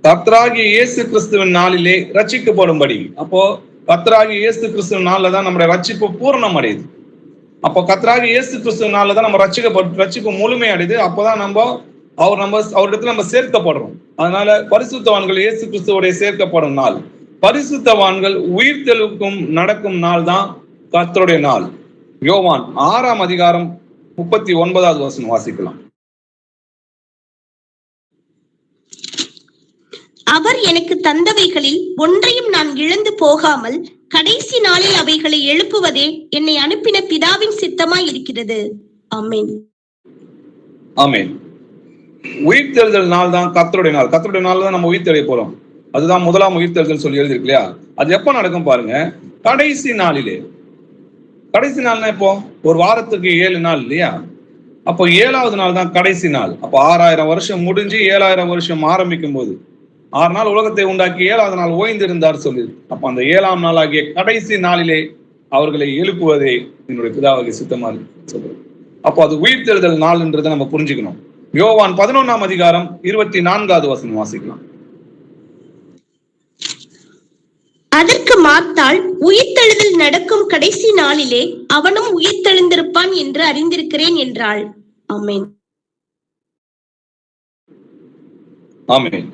கர்த்தராகிய இயேசு கிறிஸ்துவின் நாளிலே ரட்சிக்கப்படும்படி, அப்போ கர்த்தராகிய இயேசு கிறிஸ்துவின் நாள்ல தான் நம்முடைய ரட்சிப்பு பூர்ணம் அடையுது. அப்போ கர்த்தராகிய இயேசு கிறிஸ்துவின் நாள்ல தான் நம்ம ரட்சிப்பு முழுமை அடையுது. அப்போதான் அவரிடத்துல நம்ம சேர்க்கப்படுறோம். அதனால பரிசுத்தவான்கள் இயேசு கிறிஸ்துவோடைய சேர்க்கப்படும் நாள், பரிசுத்தவான்கள் உயிர்த்தெழுக்கும் நடக்கும் நாள் தான் கர்த்தருடைய நாள். யோவான் 6ஆம் அதிகாரம் 39வது வசனம் வாசிக்கலாம். அவர் எனக்கு தந்தவைகளில் ஒன்றையும் நான் இழந்து போகாமல் கடைசி நாளில் அவைகளை எழுப்புவதே என்னை அனுப்பின பிதாவின் சித்தமாய் இருக்கிறது. ஆமென். ஆமென். உயிர்த்தெழுதல் நாள் தான் கர்த்தருடைய நாள். கர்த்தருடைய நாள் தான் நம்ம உயிர்த்தெழ போறோம். அதுதான் முதலாம் உயிர்த்தெழுதல் சொல்லி எழுதிருக்கு இல்லையா? அது எப்ப நடக்கும் பாருங்க, கடைசி நாளிலே. கடைசி நாள்னா இப்போ ஒரு வாரத்துக்கு 7 நாள் இல்லையா? அப்போ 7வது நாள் தான் கடைசி நாள். அப்போ 6000 வருஷம் முடிஞ்சு 7000 வருஷம் ஆரம்பிக்கும் போது 6 நாள் உலகத்தை உண்டாக்கி 7வது நாள் ஓய்ந்திருந்தார் சொல்லி, அப்ப அந்த 7ஆம் நாள் ஆகிய கடைசி நாளிலே அவர்களை எழுப்புவதே என்னுடைய பிதாவாகிய சித்தமா சொல்றது. அப்போ அது உயிர்த்தெழுதல் நாள் என்றதை நம்ம புரிஞ்சுக்கணும். யோவான் 11ஆம் அதிகாரம் 24வது வசனம் வாசிக்கலாம். அதற்கு மார்த்தாள், உயிர்த்தெழுதல் நடக்கும் கடைசி நாளிலே அவனும் உயிர்த்தெழுந்திருப்பான் என்று அறிந்திருக்கிறேன் என்றாள். ஆமென். ஆமென்.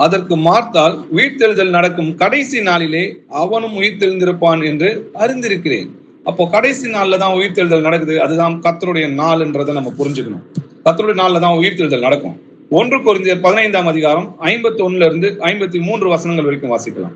அதற்கு மார்த்தாள், உயிர்த்தெழுதல் நடக்கும் கடைசி நாளிலே அவனும் உயிர்த்தெழுந்திருப்பான் என்று அறிந்திருக்கிறேன். அப்போ கடைசி நாள்ல தான் உயிர்த்தெழுதல் நடக்குது. அதுதான் கர்த்தருடைய நாள் என்றதை நம்ம புரிஞ்சுக்கணும். கர்த்தருடைய நாள்ல தான் உயிர்த்தெழுதல் நடக்கும். 1 கொரிந்தியர் 15ஆம் அதிகாரம் 51 இருந்து 53 வசனங்கள் வரைக்கும் வாசிக்கலாம்.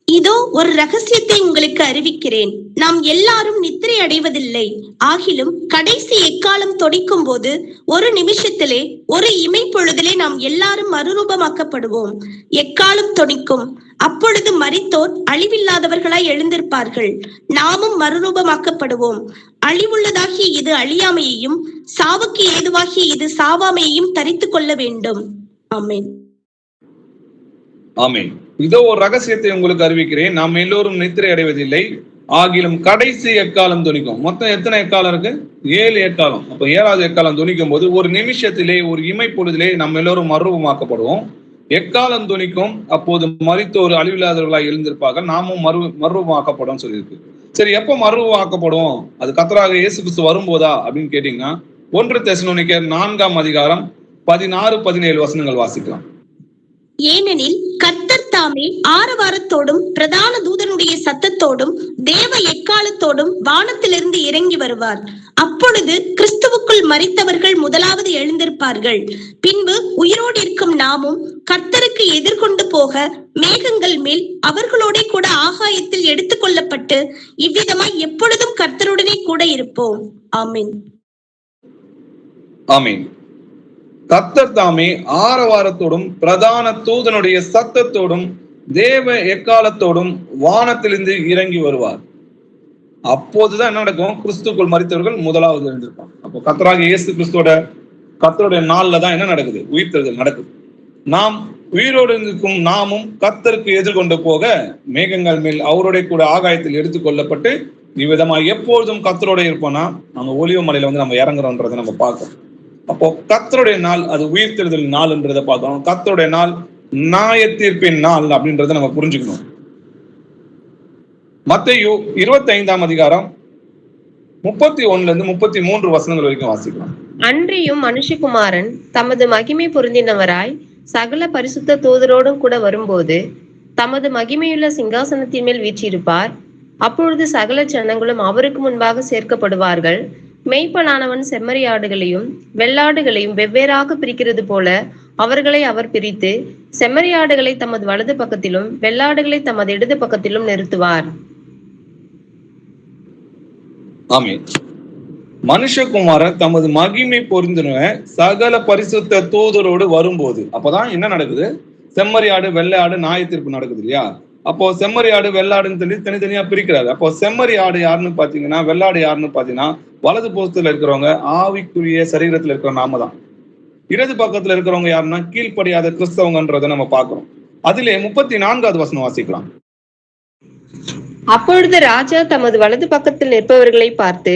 இதோ ஒரு ரகசியத்தை உங்களுக்கு அறிவிக்கிறேன். நாம் எல்லாரும் நித்திரை அடைவதில்லை. ஆகிலும் கடைசி எக்காலம் தொடிக்கும் போது ஒரு நிமிஷத்திலே, ஒரு இமை பொழுதிலே நாம் எல்லாரும் மறுரூபமாக்கப்படுவோம். எக்காலம் தொடிக்கும். அப்பொழுது மரித்தோர் அழிவில்லாதவர்களாய் எழுந்திருப்பார்கள். நாமும் மறுரூபமாக்கப்படுவோம். அழிவுள்ளதாகிய இது அழியாமையையும் சாவுக்கு ஏதுவாகிய இது சாவாமையையும் தரித்துக் கொள்ள வேண்டும். ஆமென். ஆமென். இதோ ஒரு ரகசியத்தை உங்களுக்கு அறிவிக்கிறேன். நாம் எல்லோரும் நித்திரை அடைவதில்லை. ஆகிலும் கடைசி எக்காலம் துணிக்கும். மொத்தம் எத்தனை எக்காலம் இருக்கு? 7 எக்காலம். அப்ப 7வது எக்காலம் துணிக்கும் போது ஒரு நிமிஷத்திலே, ஒரு இமை பொழுதிலே நம்ம எல்லோரும் மறுரூபமாக்கப்படுவோம். எக்காலம் துணிக்கும். அப்போது மரித்தோர் அழிவில்லாதவர்களாய் எழுந்திருப்பார்கள். நாமும் மறுரூபமாக்கப்படும் சொல்லியிருக்கு. சரி, எப்ப மறுரூபமாக்கப்படும்? அது கர்த்தராகிய இயேசு கிறிஸ்து வரும்போதா அப்படின்னு கேட்டீங்கன்னா 1 தெசலோனிக்கேயர் 4ஆம் அதிகாரம் 16, 17 வசனங்கள் வாசிக்கலாம். ஏனெனில் கர்த்தர் தாமே ஆரவாரத்தோடும் பிரதான தூதனுடைய சத்தத்தோடும் தேவ எக்காலத்தோடும் வானத்திலிருந்து இறங்கி வருவார். அப்பொழுது கிறிஸ்துவுக்குள் மரித்தவர்கள் முதலாவது எழுந்திருப்பார்கள். பின்பு உயிரோடு இருக்கும் நாமும் கர்த்தருக்கு எதிர்கொண்டு போக மேகங்கள் மேல் அவர்களோட கூட ஆகாயத்தில் எடுத்துக் கொள்ளப்பட்டு இவ்விதமாய் எப்பொழுதும் கர்த்தருடனே கூட இருப்போம். ஆமென். ஆமென். கர்த்தர் தாமே ஆரவாரத்தோடும் பிரதான தூதனுடைய சத்தத்தோடும் தேவ எக்காலத்தோடும் வானத்திலிருந்து இறங்கி வருவார். அப்போதுதான் என்ன நடக்கும்? கிறிஸ்துக்குள் மரித்தவர்கள் முதலாவது எழுந்திருப்பாங்க. அப்போ கர்த்தராகிய இயேசு கர்த்தருடைய நாள்ல தான் என்ன நடக்குது? உயிர்த்தெழுதல் நடக்குது. நாம் உயிரோடு இருக்கும் நாமும் கர்த்தருக்கு எதிர்கொண்டு போக மேகங்கள் மேல் அவருடைய கூட ஆகாயத்தில் எடுத்துக் கொள்ளப்பட்டு இவ்விதமா எப்பொழுதும் கர்த்தரோட இருப்போம்னா நம்ம ஒலிவ மலையில நம்ம இறங்குறோன்றதை நம்ம பார்க்கணும். அப்போ கர்த்தருடைய நாள் அது உயிர்த்தெழுதல் நாள் என்றதை பார்க்கணும். கர்த்தருடைய நாள் நியாய தீர்ப்பின் நாள் அப்படின்றத நம்ம புரிஞ்சுக்கணும். மத்தேயு 25ஆம் அதிகாரம் 31 இருந்து 33 வசனங்கள் வரைக்கும் வாசிக்கலாம். அன்றியும் மனுஷகுமாரன் தமது மகிமை பொருந்தினவராய் சகல பரிசுத்த தூதரோடும் கூட வரும்போது தமது மகிமையுள்ள சிங்காசனத்தின் மேல் வீற்றிருப்பார். அப்பொழுது சகல ஜனங்களும் அவருக்கு முன்பாக சேர்க்கப்படுவார்கள். மெய்ப்பனானவன் செம்மறியாடுகளையும் வெள்ளாடுகளையும் வெவ்வேறாக பிரிக்கிறது போல அவர்களை அவர் பிரித்து செம்மறியாடுகளை தமது வலது பக்கத்திலும் வெள்ளாடுகளை தமது இடது பக்கத்திலும் நிறுத்துவார். ஆமென். மனுஷகுமாரர் தமது மகிமை பொருந்தின சகல பரிசுத்த தூதரோடு வரும்போது, அப்பதான் என்ன நடக்குது? செம்மறியாடு வெள்ளாடு நியாய தீர்ப்பு நடக்குது இல்லையா? அப்போ செம்மறியாடு வெள்ளாடுன்னு சொல்லி தனித்தனியா பிரிக்கிறாரு. அப்போ செம்மறியாடு யாருன்னு பாத்தீங்கன்னா, வெள்ளாடு யாருன்னு பாத்தீங்கன்னா, வலது புறத்துல இருக்கிறவங்க ஆவிக்குரிய சரீரத்துல இருக்கிற நாம தான். இடது பக்கத்துல இருக்கிறவங்க யாருன்னா கீழ்ப்படியாத கிறிஸ்தவங்கன்றதை நம்ம பார்க்கிறோம். அதிலே 34வது வசனம் வாசிக்கலாம். அப்பொழுது ராஜா தமது வலது பக்கத்தில் நிற்பவர்களை பார்த்து,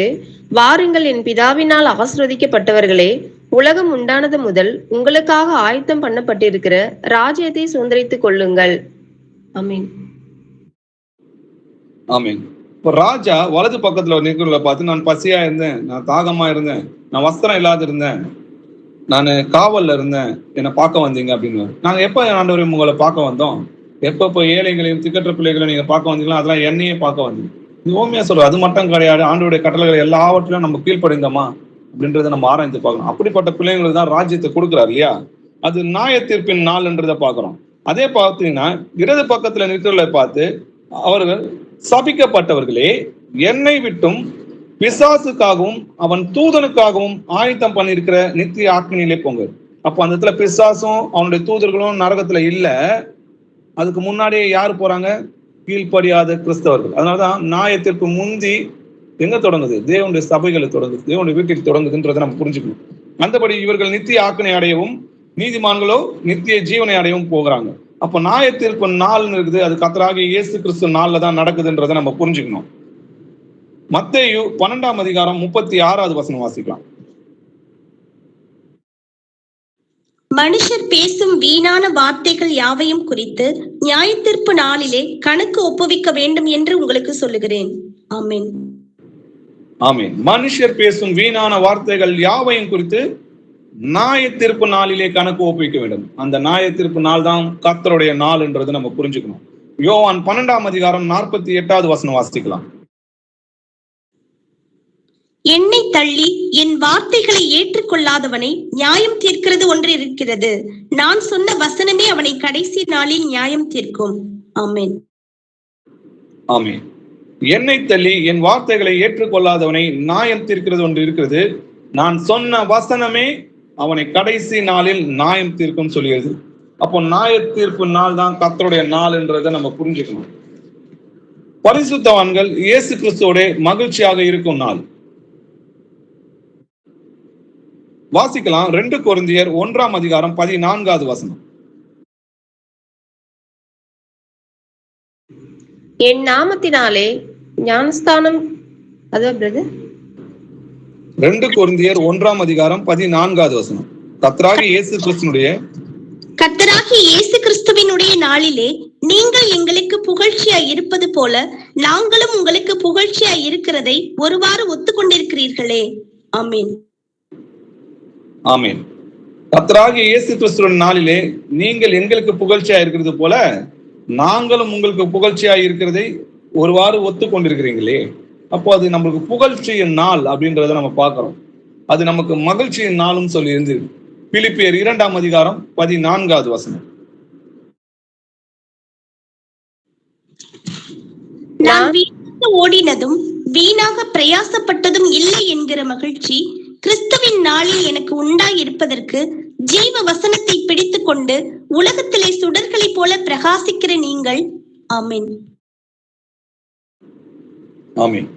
வாருங்கள், என் பிதாவினால் ஆசீர்வதிக்கப்பட்டவர்களே, உலகம் உண்டானது முதல் உங்களுக்காக ஆயத்தம் பண்ணப்பட்டிருக்கிற ராஜ்யத்தை சுதந்தரித்துக் கொள்ளுங்கள். ஆமென். ஆமென். இப்போ ராஜா வலது பக்கத்துல நிற்கிறவங்கள பார்த்து, நான் பசியா இருந்தேன், நான் தாகமா இருந்தேன், நான் வஸ்திரம் இல்லாத இருந்தேன், நான் காவல்ல இருந்தேன், என்னை பார்க்க வந்தீங்க அப்படின்னு. நாங்க எப்ப ஆண்டவரே உங்களை பார்க்க வந்தோம்? எப்ப ஏழைகளையும் திக்கற்ற பிள்ளைகளையும் நீங்க பார்க்க வந்தீங்களா? அதெல்லாம் என்னையே பார்க்க வந்தீங்க. ஓமையா சொல்ற, அது மட்டும் கிடையாது. ஆண்டவருடைய கட்டளைகள் எல்லாவற்றிலும் நம்ம கீழ்ப்படைந்தோமா அப்படின்றத நம்ம ஆராய்ந்து பார்க்கணும். அப்படிப்பட்ட பிள்ளைங்களுக்கு தான் ராஜ்யத்தை கொடுக்குறாரு இல்லையா? அது நியாய தீர்ப்பின் நாள்ன்றதை பார்க்கிறோம். அதே பார்த்தீங்கன்னா இடது பக்கத்துல நிற்கிறவர்களை பார்த்து, அவர்கள் சபிக்கப்பட்டவர்களே, என்னை விட்டும் பிசாசுக்காகவும் அவன் தூதனுக்காகவும் ஆயத்தம் பண்ணியிருக்கிற நித்திய ஆக்கினிலே போங்க. அப்போ அந்த இடத்துல பிசாசும் அவனுடைய தூதர்களும் நரகத்துல இல்ல. அதுக்கு முன்னாடியே யாரு போறாங்க? கீழ்ப்படியாத கிறிஸ்தவர்கள். அதனாலதான் நியாயத்திற்கு முந்தி எங்க தொடங்குது? தேவனுடைய சபைகளை தொடங்குது, தேவனுடைய வீட்டில் தொடங்குதுன்றதை நம்ம புரிஞ்சுக்கணும். அந்தபடி இவர்கள் நித்திய ஆக்கினை அடையவும், நீதிமான்களோ நித்திய ஜீவனை அடையவும் போகிறாங்க. அப்ப நியாயத்திற்கு நாள்னு இருக்குது, அது கர்த்தராகிய இயேசு கிறிஸ்து நாள்ல தான் நடக்குதுன்றதை நம்ம புரிஞ்சுக்கணும். மத்தேயு 12ஆம் அதிகாரம் 36வது வசனம் வாசிக்கலாம். மனுஷர் பேசும் வீணான வார்த்தைகள் யாவையும் குறித்து நியாயத்தீர்ப்பு நாளிலே கணக்கு ஒப்புவிக்க வேண்டும் என்று உங்களுக்கு சொல்லுகிறேன். ஆமென். ஆமென். மனுஷர் பேசும் வீணான வார்த்தைகள் யாவையும் குறித்து நியாயத்தீர்ப்பு நாளிலே கணக்கு ஒப்புவிக்க வேண்டும். அந்த நியாயத்தீர்ப்பு நாள் தான் கர்த்தருடைய நாள் என்றதை நம்ம புரிஞ்சுக்கணும். யோவான் 12ஆம் அதிகாரம் 48வது வசனம் வாசிக்கலாம். என்னை தள்ளி என் வார்த்தைகளை ஏற்றுக்கொள்ளாதவனை நியாயம் தீர்க்கிறது ஒன்று இருக்கிறது. நான் சொன்ன வசனமே அவனை கடைசி நாளில் நியாயம் தீர்க்கும். ஆமென். ஆமென். என்னை தள்ளி என் வார்த்தைகளை ஏற்றுக்கொள்ளாதவனை நியாயம் தீர்க்கிறது ஒன்று இருக்கிறது. நான் சொன்ன வசனமே அவனை கடைசி நாளில் நியாயம் தீர்க்கும் சொல்கிறது. அப்போ நியாய தீர்ப்பு நாள் தான் கர்த்தருடைய நாள் என்றதை நம்ம புரிஞ்சுக்கணும். பரிசுத்தவான்கள் இயேசு கிறிஸ்துவோட மகிழ்ச்சியாக இருக்கும் நாள். வாசிக்கலாம் 2 கொரிந்தியர் 1ஆம் அதிகாரம் 14வது வசனம். என் நாமத்தினாலே ஞானஸ்தானம், அதான் பிரதர், 2 கொரிந்தியர் 1ஆம் அதிகாரம் 14வது வசனம். கர்த்தராகிய இயேசு கிறிஸ்துவினுடைய நாளிலே நீங்கள் எங்களுக்கு புகழ்ச்சியாய் இருப்பது போல நாங்களும் உங்களுக்கு புகழ்ச்சியாய் இருக்கிறதை ஒருவாறு ஒத்துக்கொண்டிருக்கிறீர்களே. ஆமென். ஆமென். கர்த்தராகிய இயேசு கிறிஸ்துவின் நாளிலே நீங்கள் எங்களுக்கு புகழ்ச்சியா இருக்கிறது போல நாங்களும் உங்களுக்கு புகழ்ச்சியா இருக்கிறதை ஒருவாறு ஒத்துக்கொண்டிருக்கிறீங்களே. அப்போ அது நம்மளுக்கு புகழ்ச்சியின் நாள் அப்படின்றத நம்ம பார்க்கிறோம். அது நமக்கு மகிழ்ச்சியின் நாளும் சொல்லி இருந்து. பிலிப்பியர் 2ஆம் அதிகாரம் 14வது வசனம். நான் வீணாக ஓடினதும் வீணாக பிரயாசப்பட்டதும் இல்லை என்கிற மகிழ்ச்சி கிறிஸ்துவின் நாளில் எனக்கு உண்டாயிருப்பதற்கு ஜீவ வசனத்தை பிடித்துக் கொண்டு உலகத்திலே சுடர்களை போல பிரகாசிக்கிற நீங்கள். ஆமென். ஆமென்.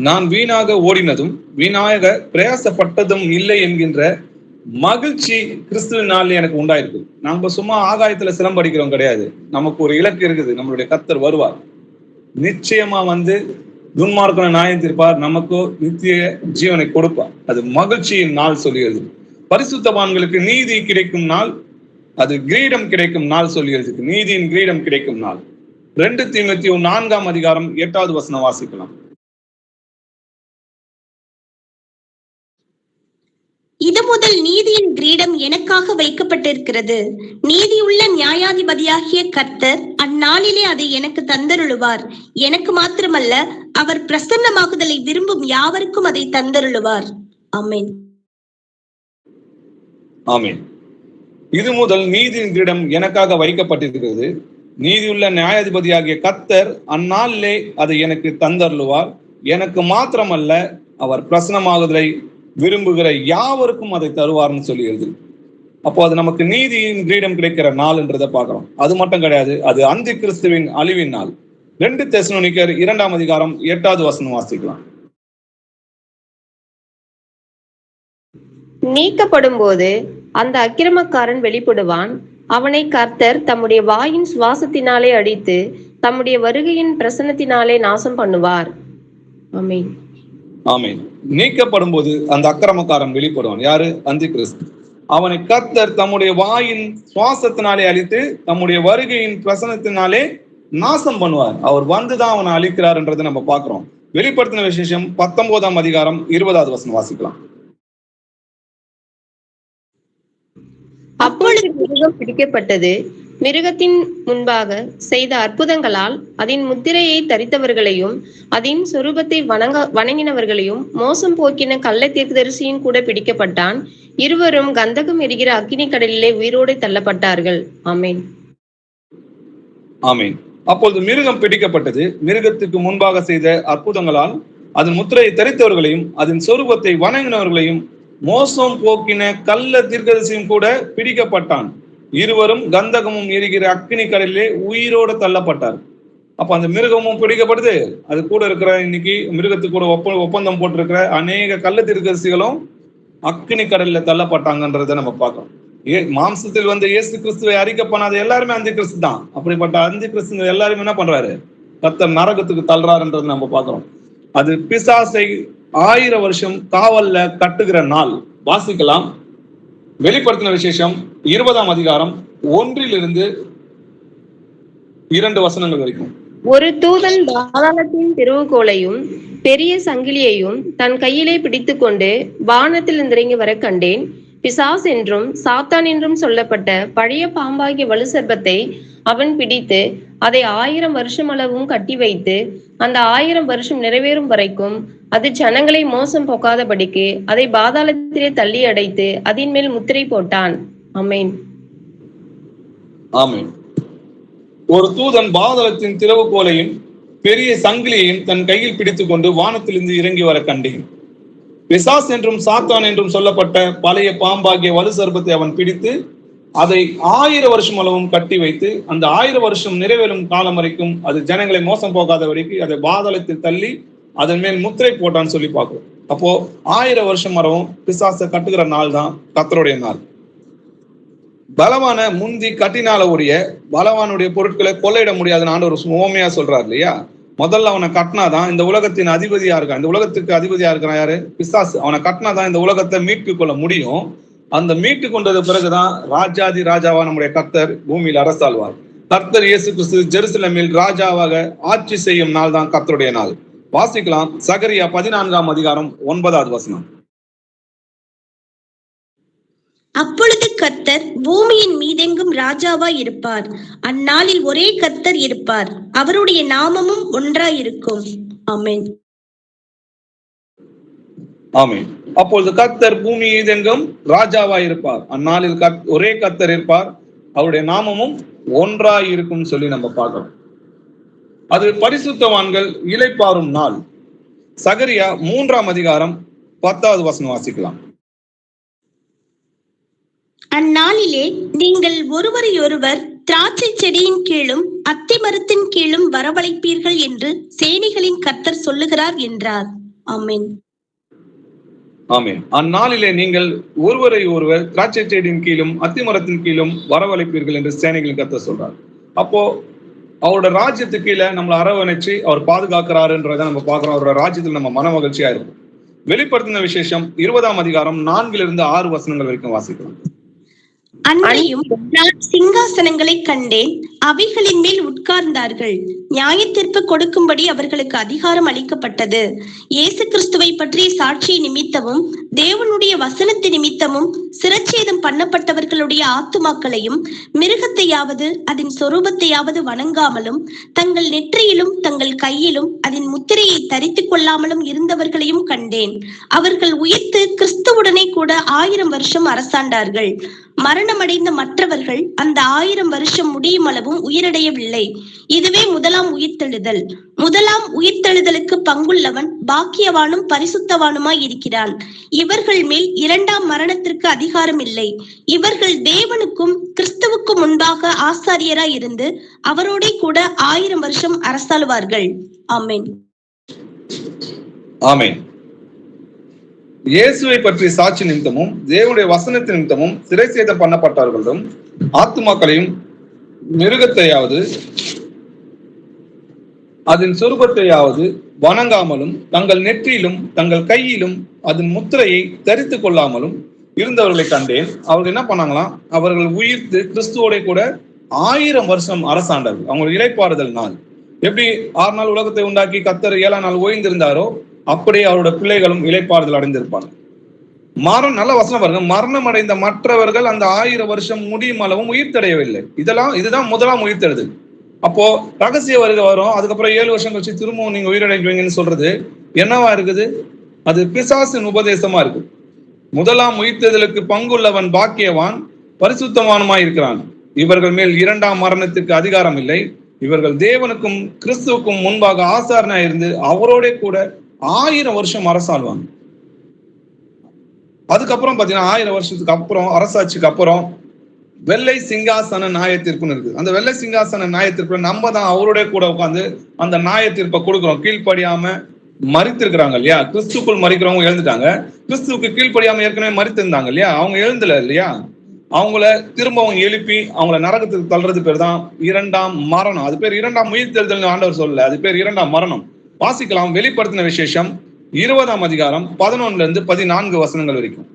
நான் வீணாக ஓடினதும் வீணாக பிரயாசப்பட்டதும் இல்லை என்கின்ற மகிழ்ச்சி கிறிஸ்துவின் நாளில் எனக்கு உண்டாயிருக்கு. நாம சும்மா ஆகாயத்துல சிலம்படிக்கிறோம் கிடையாது. நமக்கு ஒரு இலக்கு இருக்குது. நம்மளுடைய கர்த்தர் வருவார், நிச்சயமா வந்து துன்மார்க்கனை நியாயம் தீர்ப்பார், நமக்கு நித்திய ஜீவனை கொடுப்பார். அது மகிழ்ச்சியின் நாள் சொல்லுகிறது. பரிசுத்தவான்களுக்கு நீதி கிடைக்கும் நாள், அது கிரீடம் கிடைக்கும் நாள் சொல்லுகிறது. நீதியின் கிரீடம் கிடைக்கும் நாள். 2 தீமோத்தேயு 4ஆம் அதிகாரம் 8வது வசனம் வாசிக்கலாம். இது முதல் நீதியின் கிரீடம் எனக்காக வைக்கப்பட்டிருக்கிறது. நீதியுள்ள நியாயாதிபதியாகிய கர்த்தர் அந்நாளிலே அதை எனக்கு தந்தருளுவார். எனக்கு மாத்திரமல்ல, அவர் பிரசன்னமாகுதலை விரும்பும் யாவருக்கும் அதை தந்தருளுவார். ஆமென். ஆமென். இது முதல் நீதியின் கிரீடம் எனக்காக வைக்கப்பட்டிருக்கிறது. நீதியுள்ள நியாயாதிபதியாகிய கர்த்தர் அந்நாளிலே அதை எனக்கு தந்தருளுவார். எனக்கு மாத்திரமல்ல, அவர் பிரசன்னமாகுதலை விரும்புகிற யாவருக்கும் அதை தருவார்னு சொல்லி எழுது. அப்போ அது நமக்கு நீதியின் கிரீடம் கிடைக்கிற நாள்ன்றதை பார்க்கிறோம். அது மட்டும் கிடையாது, அது அந்தி கிறிஸ்துவின் அழிவின் நாள். 2 தெசலோனிக்கர் 2ஆம் அதிகாரம் 8வது வசனம் வாசிக்கலாம். நீக்கப்படும் போது அந்த அக்கிரமக்காரன் வெளிப்படுவான். அவனை கர்த்தர் தம்முடைய வாயின் சுவாசத்தினாலே அடித்து தம்முடைய வருகையின் பிரசன்னத்தினாலே நாசம் பண்ணுவார். ஆமென். ஆமென். நீக்கப்படும் போது அந்த அக்கிரமக்காரன் வெளிப்படுவான். யாரு? அந்தி கிறிஸ்து. அவனை கர்த்தர் தம்முடைய வாயின் சுவாசத்தினாலே அழித்து தம்முடைய வருகையின் பிரசன்னத்தினாலே நாசம் பண்ணுவார். அவர் வந்துதான் அவனை அழிக்கிறார்ன்றதை நம்ம பார்க்கிறோம். வெளிப்படுத்தின விசேஷம் 19ஆம் அதிகாரம் 20வது வசனம் வாசிக்கலாம். அப்பொழுது மிருகம் பிடிக்கப்பட்டது. மிருகத்தின் முன்பாக செய்த அற்புதங்களால் அதன் முத்திரையை தரித்தவர்களையும் அதன் சொரூபத்தை வணங்கினவர்களையும் மோசம் போக்கின கள்ள தீர்க்கதரிசியும் கூட பிடிக்கப்பட்டான். இருவரும் கந்தகம் எரிகிற அக்கினி கடலிலே உயிரோடு தள்ளப்பட்டார்கள். ஆமென். ஆமென். அப்பொழுது மிருகம் பிடிக்கப்பட்டது. மிருகத்துக்கு முன்பாக செய்த அற்புதங்களால் அதன் முத்திரையை தரித்தவர்களையும் அதன் சொரூபத்தை வணங்கினவர்களையும் மோசம் போக்கின கள்ள தீர்க்கதரிசியும் கூட பிடிக்கப்பட்டான். இருவரும் கந்தகமும் எரிகிற அக்கினி கடலிலே உயிரோடு தள்ளப்பட்டார். அப்ப அந்த மிருகமும் பிடிக்கப்படுது. அது கூட இருக்கிற இன்னைக்கு மிருகத்துக்கு கூட ஒப்பந்தம் போட்டிருக்கிற அநேக கள்ள தீர்க்கதரிசிகளும் அக்கினி கடல்ல தள்ளப்பட்டாங்கன்றதை நம்ம பார்க்கிறோம். மாம்சத்தில் வந்து இயேசு கிறிஸ்துவை அறிக்கை பண்ணாத எல்லாருமே அந்தி கிறிஸ்து தான். அப்படிப்பட்ட அந்தி கிறிஸ்து எல்லாருமே என்ன பண்றாரு? கர்த்தர் நரகத்துக்கு தள்ளுறாருன்றதை நம்ம பார்க்கிறோம். அது பிசாசை 1000 வருஷம் காவல்ல கட்டுகிற நாள். வாசிக்கலாம். வெளிப்படுத்தின விசேஷம் 20ஆம் அதிகாரம் 1 2 வசனங்கள் வரைக்கும். ஒரு தூதன் பாதாளத்தின் திறவுகோலையும் பெரிய சங்கிலியையும் தன் கையிலே பிடித்துக்கொண்டு வானத்தில் இறங்கி வர கண்டேன். பிசாஸ் என்றும் சாத்தான் என்றும் சொல்லப்பட்ட பழைய பாம்பாகிய வலு சர்ப்பத்தை அவன் பிடித்து அதை 1000 வருஷம் அளவும் கட்டி வைத்து அந்த 1000 வருஷம் நிறைவேறும் வரைக்கும் அது ஜனங்களை மோசம் போக்காதபடிக்கு அதை பாதாளத்திலே தள்ளி அடைத்து அதன் மேல் முத்திரை போட்டான். ஆமென். ஆமென். ஒரு தூதன் பாதாளத்தின் திறவுகோலையும் பெரிய சங்கிலியையும் தன் கையில் பிடித்துக் கொண்டு வானத்திலிருந்து இறங்கி வர கண்டேன். பிசாஸ் என்றும் சாத்தான் என்றும் சொல்லப்பட்ட பழைய பாம்பாகிய வலு சர்ப்பத்தை அவன் பிடித்து அதை 1000 வருஷம் அளவும் கட்டி வைத்து அந்த 1000 வருஷம் நிறைவேறும் காலம் வரைக்கும் அது ஜனங்களை மோசம் போகாதபடிக்கு அதை பாதாளத்தில் தள்ளி அதன் மேல் முத்திரை போட்டான்னு சொல்லி பார்க்கிறோம். அப்போ 1000 வருஷம் வரவும் பிசாசை கட்டுகிற நாள் தான் கர்த்தருடைய நாள். பலவான முந்தி கட்டினால உடைய பலவானுடைய பொருட்களை கொள்ளையிட முடியாதுன்னு ஆண்டவர் உவமையா சொல்றாரு இல்லையா? முதல்ல அவனை கட்டினாதான் இந்த உலகத்தின் அதிபதியா இருக்கான். இந்த உலகத்துக்கு அதிபதியா இருக்கிறான் யாரு? பிசாசு. அவனை கட்டினாதான் இந்த உலகத்தை மீட்கு கொள்ள முடியும். அந்த மீட்டு கொண்டது பிறகுதான் ராஜாதி ராஜாவா நம்முடைய கர்த்தர் பூமியில் அரசாழ்வார். கர்த்தர் இயேசு கிறிஸ்து ஜெருசலேமில் ராஜாவாக ஆட்சி செய்யும் நாள் தான் கர்த்தருடைய நாள். வாசிக்கலாம். சகரியா 14ஆம் அதிகாரம் 9வது வசனம். அப்பொழுது கர்த்தர் பூமியின் மீதெங்கும் ராஜாவாய் இருப்பார். அந்நாளில் ஒரே கர்த்தர் இருப்பார். அவருடைய நாமமும் ஒன்றாயிருக்கும். ஆமென். ஆமென். அப்பொழுது கர்த்தர் பூமி மீதெங்கும் ராஜாவாய் இருப்பார். அந்நாளில் ஒரே கர்த்தர் இருப்பார். அவருடைய நாமமும் ஒன்றாயிருக்கும் சொல்லி நம்ம பார்க்கிறோம். அது பரிசுத்தவான்கள் இளைப்பாறும் நாள். சகரியா 3ஆம் அதிகாரம் 10வது வசனம் வாசிக்கலாம். அந்நாளிலே நீங்கள் ஒருவரையொருவர் திராட்சை செடியின் கீழும் அத்தி மரத்தின் கீழும் வரவழைப்பீர்கள் என்று சேனைகளின் கர்த்தர் சொல்லுகிறார் என்றார். ஆமென். ஆமென். அந்நாளிலே நீங்கள் ஒருவரை ஒருவர் திராட்சை செடியின் கீழும் அத்தி மரத்தின் கீழும் வரவழைப்பீர்கள் என்று சேனைகளின் கர்த்தர் சொல்றார். அப்போ அவரோட ராஜ்யத்துக்கு கீழே நம்மளை அரவணைச்சு அவர் பாதுகாக்கிறாருன்றதை நம்ம பார்க்கிறோம். அவரோட ராஜ்யத்தில் நம்ம மன மகிழ்ச்சியா இருக்கும். வெளிப்படுத்தின விசேஷம் 20ஆம் அதிகாரம் 4-6 வசனங்கள் வரைக்கும் வாசிக்கலாம். அன்றையும் நான் சிங்காசனங்களை கண்டேன், அவைகளின் மேல் உட்கார்ந்தார்கள். நியாயத்தீர்ப்பு கொடுக்கும்படி அவர்களுக்கு அதிகாரம் அளிக்கப்பட்டது. இயேசு கிறிஸ்துவை பற்றிய சாட்சி நிமித்தமும் தேவனுடைய வசனத்து நிமித்தமும் சிரச்சேதம் பண்ணப்பட்டவர்களுடைய ஆத்துமாக்களையும் மிருகத்தையாவது அதன் சொரூபத்தையாவது வணங்காமலும் தங்கள் நெற்றியிலும் தங்கள் கையிலும் அதன் முத்திரையை தரித்துக் கொள்ளாமலும் இருந்தவர்களையும் கண்டேன். அவர்கள் உயிர்த்து கிறிஸ்துவுடனே கூட 1000 வருஷம் அரசாண்டார்கள். மரணமடைந்த மற்றவர்கள் அந்த 1000 வருஷம் முடியும் அளவும் உயிரடையவில்லை. இதுவே முதலாம் உயிர்த்தெழுதல். முதலாம் உயிர்த்தெழுதலுக்கு பங்குள்ளவன் பாக்கியவானும் பரிசுத்தவானுமாய் இருக்கிறான். இவர்கள் மேல் 2ஆம் மரணத்திற்கு அதிகாரம் இல்லை. இவர்கள் தேவனுக்கும் கிறிஸ்துவுக்கும் முன்பாக ஆசாரியராய் இருந்து அவரோட கூட 1000 வருஷம் அரசாளுவார்கள். ஆமென். ஆமென். இயேசுவை பற்றிய சாட்சி நிமித்தமும் தேவனுடைய வசனத்தின் நிமித்தமும் சிறை சேதம் பண்ணப்பட்டவர்களும் ஆத்துமாக்களையும் மிருகத்தையாவது அதன் சொரூபத்தையாவது வணங்காமலும் தங்கள் நெற்றியிலும் தங்கள் கையிலும் அதன் முத்திரையை தரித்துக் கொள்ளாமலும் இருந்தவர்களை கண்டேன். அவர்கள் என்ன பண்ணாங்களாம்? அவர்கள் உயிர்த்து கிறிஸ்துவோட கூட 1000 வருஷம் அரசாண்டார்கள். அவங்க இளைப்பாறுதல் நாள். எப்படி 6 நாள் உலகத்தை உண்டாக்கி கர்த்தர் 7ஆம் நாள் ஓய்ந்திருந்தாரோ அப்படியே அவரோட பிள்ளைகளும் இளைப்பாறுதல் அடைந்திருப்பாங்க. நல்ல வசனம் பாருங்க. மரணம் அடைந்த மற்றவர்கள் அந்த 1000 வருஷம் முடியும் அளவும் உயிர்த்தடையவில்லை. இதுதான் முதலாம் உயிர்த்தெழுதல். அப்போ ரகசிய வருகை வரும். அதுக்கப்புறம் 7 வருஷம் கழிச்சு திரும்பவும் நீங்க உயிரடைவீங்கன்னு சொல்றது என்னவா இருக்குது? அது பிசாசின் உபதேசமா இருக்கு. முதலாம் உயிர்த்தெழுதலுக்கு பங்குள்ளவன் பாக்கியவான் பரிசுத்தவானுமாய் இருக்கிறான். இவர்கள் மேல் 2ஆம் மரணத்திற்கு அதிகாரம் இல்லை. இவர்கள் தேவனுக்கும் கிறிஸ்துவுக்கும் முன்பாக ஆசாரனா இருந்து அவரோட கூட 1000 வருஷம் அரசாள்வாங்க. அதுக்கப்புறம் பாத்தீங்கன்னா 1000 வருஷத்துக்கு அப்புறம் அரசாட்சிக்கு அப்புறம் வெள்ளை சிங்காசன நியாயத்தீர்ப்புன்னு இருக்கு. அந்த வெள்ளை சிங்காசன நியாயத்தீர்ப்புல நம்ம தான் அவரோட கூட உட்காந்து அந்த நியாயத்தீர்ப்பை கொடுக்குறோம். கீழ்ப்படியாம மரித்திருக்கிறாங்க இல்லையா? கிறிஸ்துக்குள் மறிக்கிறவங்க எழுந்துட்டாங்க. கிறிஸ்துவுக்கு கீழ்ப்படியாம ஏற்கனவே மரித்திருந்தாங்க இல்லையா? அவங்க எழுந்தல இல்லையா? அவங்கள திரும்பவும் எழுப்பி அவங்கள நரகத்துக்கு தள்ளுறது பேர் தான் 2ஆம் மரணம். அது பேர் 2ஆம் உயிர்த்தெழுதல் ஆண்டவர் சொல்லல, அது பேர் 2ஆம் மரணம். வாசிக்கலாம். வெளிப்படுத்தின விசேஷம் 20ஆம் அதிகாரம் 11 இருந்து 14 வசனங்கள் வரைக்கும்.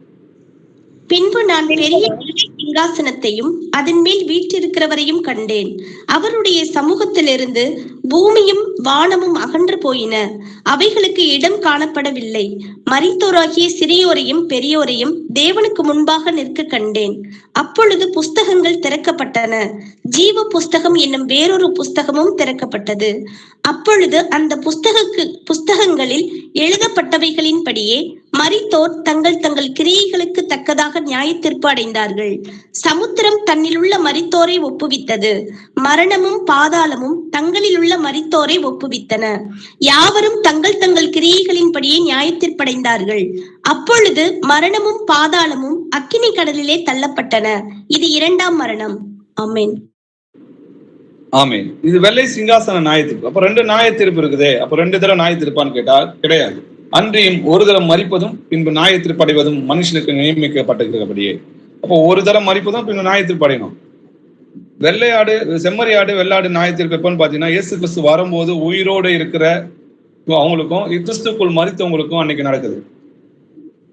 பின்பு நான் பெரிய சிங்காசனத்தையும் அதன் மேல் வீற்றிருக்கிறவரையும் கண்டேன். அவருடைய சமூகத்திலிருந்து பூமியும் வானமும் அகன்று போயின. அவைகளுக்கு இடம் காணப்படவில்லை. மரித்தோராகிய சிறியோரையும் பெரியோரையும் தேவனுக்கு முன்பாக நிற்க கண்டேன். அப்பொழுது புஸ்தகங்கள் திறக்கப்பட்டன. ஜீவ புஸ்தகம் என்னும் வேறொரு புஸ்தகமும் திறக்கப்பட்டது. அப்பொழுது அந்த புஸ்தகங்களில் எழுதப்பட்டவைகளின்படியே மரித்தோர் தங்கள் தங்கள் கிரியைகளுக்கு தக்கதாக நியாயத்தீர்ப்பு அடைந்தார்கள். சமுத்திரம் தன்னில் உள்ள மரித்தோரை ஒப்புவித்தது. மரணமும் பாதாளமும் தங்களில் உள்ள மரித்தோரை ஒப்புவித்தன. யாவரும் தங்கள் தங்கள் கிரியைகளின்படியே நியாயத்தீர்ப்படைந்தார்கள். அப்பொழுது மரணமும் பாதாளமும் அக்கினி கடலிலே தள்ளப்பட்டன. இது 2ஆம் மரணம். ஆமென். ஆமென். இது வெள்ளை சிங்காசன நியாயத்தீர்ப்பு. அப்ப 2 நியாயத்தீர்ப்பு இருக்குதே. அப்ப 2 தடவை நியாயத்தீர்ப்பான்னு கேட்டா கிடையாது. அன்றியும் ஒரு தரம் மரிப்பதும் பின்பு நியாயத்தீர்ப்பு அடைவதும் மனுஷனுக்கு நியமிக்கப்பட்டிருக்கிறபடியே. அப்போ ஒரு தரம் மரிப்பதும் பின்பு நியாயத்தீர்ப்பு அடையணும். வெள்ளையாடு செம்மறியாடு வெள்ளாடு நியாயத்தீர்ப்பு எப்பன்னு பாத்தீங்கன்னா இயேசு கிறிஸ்து வரும்போது உயிரோடு இருக்கிற அவங்களுக்கும் கிறிஸ்துக்குள் மரித்தவங்களுக்கும் அன்னைக்கு நடக்குது.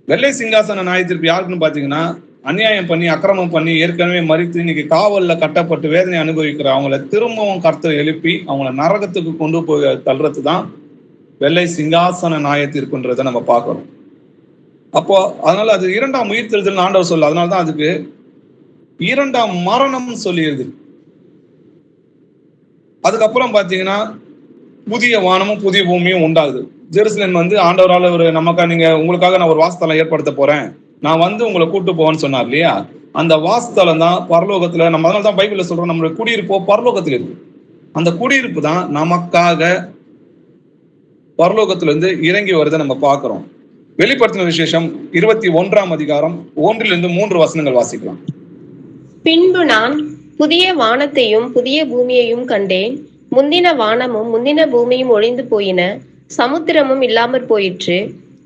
வெள்ளை சிங்காசன நியாயத்தீர்ப்பு யாருக்குன்னு பாத்தீங்கன்னா அநியாயம் பண்ணி அக்கிரமம் பண்ணி ஏற்கனவே மரித்து இன்னைக்கு காவல்ல கட்டப்பட்டு வேதனை அனுபவிக்கிற அவங்கள திரும்பவும் கர்த்தர் எழுப்பி அவங்கள நரகத்துக்கு கொண்டு போய் தள்ளுறது தான் வெள்ளை சிங்காசன நியாயத்தீர்ப்புன்றதை நம்ம பார்க்கிறோம். அப்போ அதனால அது 2ஆம் உயிர்த்தெழுதல் ஆண்டவர் சொல்ல. அதனாலதான் அதுக்கு 2ஆம் மரணம் சொல்லிடுது. அதுக்கப்புறம் பாத்தீங்கன்னா புதிய வானமும் புதிய பூமியும் உண்டாகுது. ஜெருசலேம் ஆண்டவரால் ஒரு நீங்க உங்களுக்காக நான் ஒரு வாசஸ்தலம் ஏற்படுத்த போறேன், நான் உங்களை கூட்டு போவேன்னு சொன்னார் இல்லையா? அந்த வாசஸ்தலம் தான் பரலோகத்துல. நம்ம அதனால தான் பைபிள்ல சொல்றோம் நம்மளுடைய குடியிருப்போ பரலோகத்துல இருக்கு. அந்த குடியிருப்பு தான் நமக்காக பரலோகத்துல இருந்து இறங்கி வருதை நம்ம பார்க்கிறோம். வெளிப்படுத்தின விசேஷம் 21ஆம் அதிகாரம் 1-3 வசனங்கள் வாசிக்கலாம். பின்பு நான் புதிய வானத்தையும் புதிய பூமியையும் கண்டேன். முந்தின வானமும் முந்தின பூமியும் ஒழிந்து போயின, சமுத்திரமும் இல்லாமற் போயிற்று.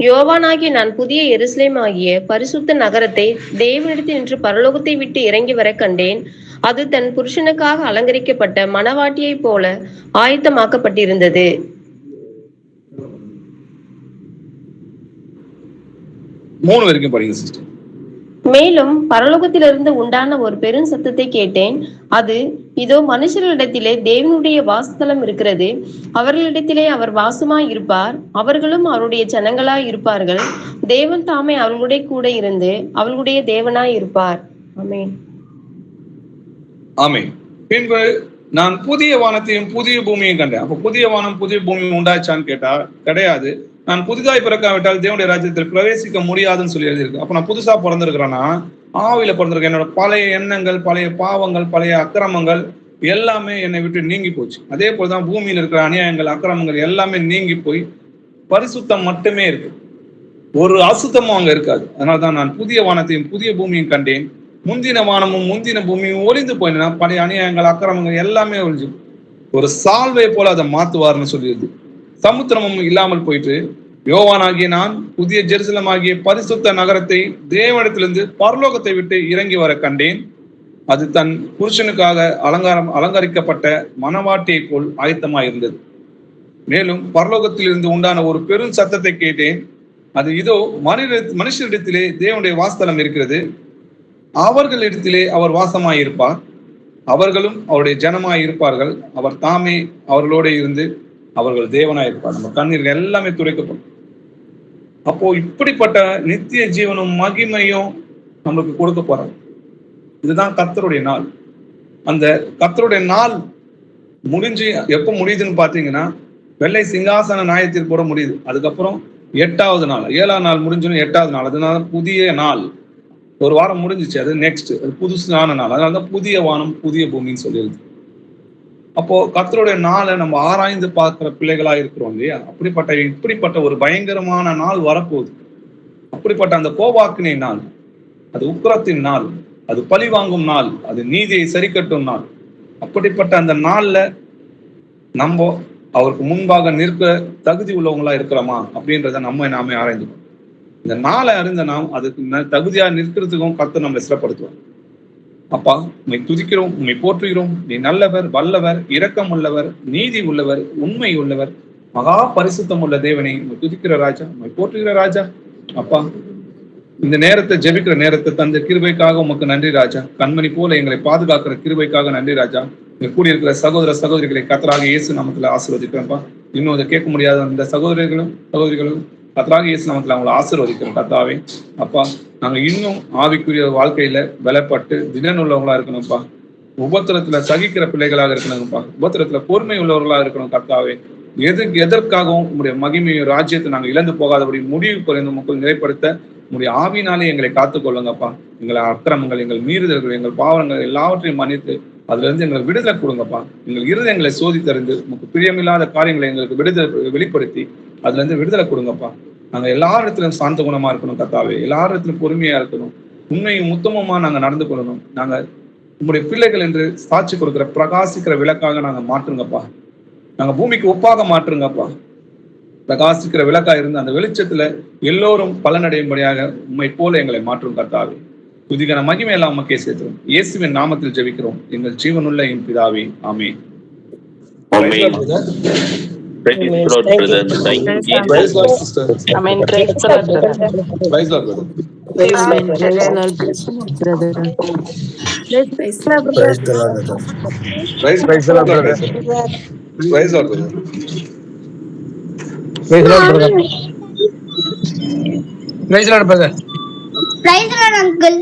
யோவானாகிய நான் புதிய எருசலேம் ஆகிய பரிசுத்த நகரத்தை தேவனிடத்தில் நின்று பரலோகத்தை விட்டு இறங்கி வர கண்டேன். அது தன் புருஷனுக்காக அலங்கரிக்கப்பட்ட மணவாட்டியை போல ஆயத்தமாக்கப்பட்டிருந்தது. 3 வரைக்கும் படிங்க சிஸ்டர். மேலும் பரலோகத்திலிருந்து உண்டான ஒரு பெரும் சத்தத்தை கேட்டேன். அது, இதோ மனுஷர்களிடத்திலே தேவனுடைய வாசஸ்தலம் இருக்கிறது. அவர்களிடத்திலே அவர் வாசமாய் இருப்பார். அவர்களும் அவருடைய ஜனங்களாய் இருப்பார்கள். தேவன் தாமே அவர்களுடைய கூட இருந்து அவர்களுடைய தேவனாய் இருப்பார். ஆமென். ஆமென். பின்பு நான் புதிய வானத்தையும் புதிய பூமியையும் கண்டேன். அப்ப புதிய வானம் புதிய பூமி உண்டாச்சான்னு கேட்டா கிடையாது. நான் புதிதாய் பிறக்காவிட்டால் தேவனுடைய ராஜ்யத்தில் பிரவேசிக்க முடியாதுன்னு சொல்லி எழுதியிருக்கு. அப்ப நான் புதுசா பிறந்திருக்கிறேன்னா ஆவியில பிறந்திருக்கேன். என்னோட பழைய எண்ணங்கள், பழைய பாவங்கள், பழைய அக்கிரமங்கள் எல்லாமே என்னை விட்டு நீங்கி போச்சு. அதே போலதான் பூமியில் இருக்கிற அநியாயங்கள், அக்கிரமங்கள் எல்லாமே நீங்கி போய் பரிசுத்தம் மட்டுமே இருக்கு. ஒரு அசுத்தமும் அங்க இருக்காது. அதனால்தான் நான் புதிய வானத்தையும் புதிய பூமியும் கண்டேன். முந்தின வானமும் முந்தின பூமியும் ஒளிந்து போயினா பழைய அநியாயங்கள், அக்கிரமங்கள் எல்லாமே ஒழிஞ்சு ஒரு சால்வை போல அதை மாத்துவார்னு சொல்லிடுது. சமுத்திரமும் இல்லாமல் போயிட்டு யோவானாகிய நான் புதிய ஜெருசலம் ஆகிய பரிசுத்த நகரத்தை தேவனிடத்திலிருந்து பரலோகத்தை விட்டு இறங்கி வர கண்டேன். அது தன் புருஷனுக்காக அலங்கரிக்கப்பட்ட மணவாட்டியை போல் ஆயத்தமாய் இருந்தது. மேலும் பரலோகத்தில் இருந்து உண்டான ஒரு பெரும் சத்தத்தை கேட்டேன். அது, இதோ மனுஷரிடத்திலே தேவனுடைய வாசஸ்தலம் இருக்கிறது. அவர்களிடத்திலே அவர் வாசமாய் இருப்பார். அவர்களும் அவருடைய ஜனமாய் இருப்பார்கள். அவர் தாமே அவர்களோட இருந்து அவர்கள் தேவனாய் இருப்பார். நம்ம கண்ணீர்கள் எல்லாமே துடைக்கப்படும். அப்போ இப்படிப்பட்ட நித்திய ஜீவனும் மகிமையும் நம்மளுக்கு கொடுக்க போறாங்க. இதுதான் கர்த்தருடைய நாள். அந்த கர்த்தருடைய நாள் முடிஞ்சு எப்ப முடியுதுன்னு பாத்தீங்கன்னா வெள்ளை சிங்காசன நியாயத்தீர்ப்போட முடியுது. அதுக்கப்புறம் 8வது நாள், 7ஆம் நாள் முடிஞ்சுன்னு 8வது நாள், அதனால புதிய நாள். ஒரு வாரம் முடிஞ்சிச்சு, அது நெக்ஸ்ட், அது புதுசான நாள். அதனாலதான் புதிய வானம் புதிய பூமின்னு சொல்லிடுது. அப்போ கர்த்தருடைய நாளை நம்ம ஆராய்ந்து பார்க்கிற பிள்ளைகளா இருக்கிறோம் இல்லையா? இப்படிப்பட்ட ஒரு பயங்கரமான நாள் வரப்போகுது. அப்படிப்பட்ட அந்த கோபாக்கினை நாள், அது உக்கிரத்தின் நாள், அது பழி வாங்கும் நாள், அது நீதியை சரி கட்டும் நாள். அப்படிப்பட்ட அந்த நாள்ல நம்ம அவருக்கு முன்பாக நிற்க தகுதி உள்ளவங்களா இருக்கிறோமா அப்படின்றத நாமே ஆராய்ந்துக்கணும். இந்த நாளை அறிந்த நாம் அதுக்கு தகுதியா நிற்கிறதுக்கும் கர்த்தர் நம்மளை சிறப்படுத்துவோம். அப்பா, உம்மை துதிக்கிறோம், உம்மை போற்றுகிறோம். நீ நல்லவர், வல்லவர், இரக்கம் உள்ளவர், நீதி உள்ளவர், உண்மை உள்ளவர், மகா பரிசுத்தம் உள்ள தேவனை உம்மை துதிக்கிற ராஜா, உம்மை போற்றுகிற ராஜா. அப்பா, இந்த நேரத்தை ஜெபிக்கிற நேரத்தை தந்த கிருபைக்காக உமக்கு நன்றி ராஜா. கண்மணி போல எங்களை பாதுகாக்கிற கிருபைக்காக நன்றி ராஜா. இங்க கூடியிருக்கிற சகோதர சகோதரிகளை கர்த்தராகிய இயேசு நாமத்துல ஆசீர்வதிக்கிறேன்ப்பா. இன்னும் அதை கேட்க முடியாத அந்த சகோதரிகளும் கர்த்தராகிய இயேசு நாமத்துல அவங்களை ஆசீர்வதிக்கிறோம் கர்த்தாவே. அப்பா, நாங்க இன்னும் ஆவிக்குரிய வாழ்க்கையில பலப்பட்டு திடன் உள்ளவங்களா இருக்கணும்ப்பா. உபத்திரத்துல சகிக்கிற பிள்ளைகளாக இருக்கணும்ப்பா. உபத்திரத்துல பொறுமை உள்ளவர்களா இருக்கணும் கர்த்தாவே. எதற்காகவும் உங்களுடைய மகிமையும் ராஜ்யத்தை நாங்கள் இழந்து போகாதபடி முடிவு குறைந்த மக்கள் நிலைப்படுத்த உங்களுடைய ஆவினாலே எங்களை காத்துக்கொள்ளுங்கப்பா. எங்களை அக்கிரமங்கள், எங்கள் மீறுதல்கள், எங்கள் பாவங்கள் எல்லாவற்றையும் மன்னித்து அதுல இருந்து எங்களுக்கு விடுதலை கொடுங்கப்பா. எங்கள் இருதயங்களை சோதித்தறிந்து உங்களுக்கு பிரியமில்லாத காரியங்களை எங்களுக்கு வெளிப்படுத்தி அதுல இருந்து விடுதலை கொடுங்கப்பா. நாங்க எல்லா இடத்திலும் சாந்த குணமா இருக்கணும் கர்த்தாவே. எல்லா இடத்திலும் பொறுமையா இருக்கணும். உண்மையும் உத்தமமா நாங்க நடந்து கொள்ளணும். நாங்க உங்களுடைய பிள்ளைகள் என்று சாட்சி கொடுக்கிற பிரகாசிக்கிற விளக்காக நாங்க மாற்றுங்கப்பா. நாங்க பூமிக்கு ஒப்பாக மாற்றுங்கப்பா. பிரகாசிக்கிற விளக்கா இருந்து அந்த வெளிச்சத்துல எல்லோரும் பலனடையும்படியாக உண்மை போல எங்களை மாற்றும் கர்த்தாவே. துதிகன மகிமை எல்லாம் உமக்கே சேர்க்கிறோம். இயேசுவின் நாமத்தில் ஜெபிக்கிறோம் எங்கள் ஜீவனுள்ள என் பிதாவே, ஆமென். Praise the Lord, uncle.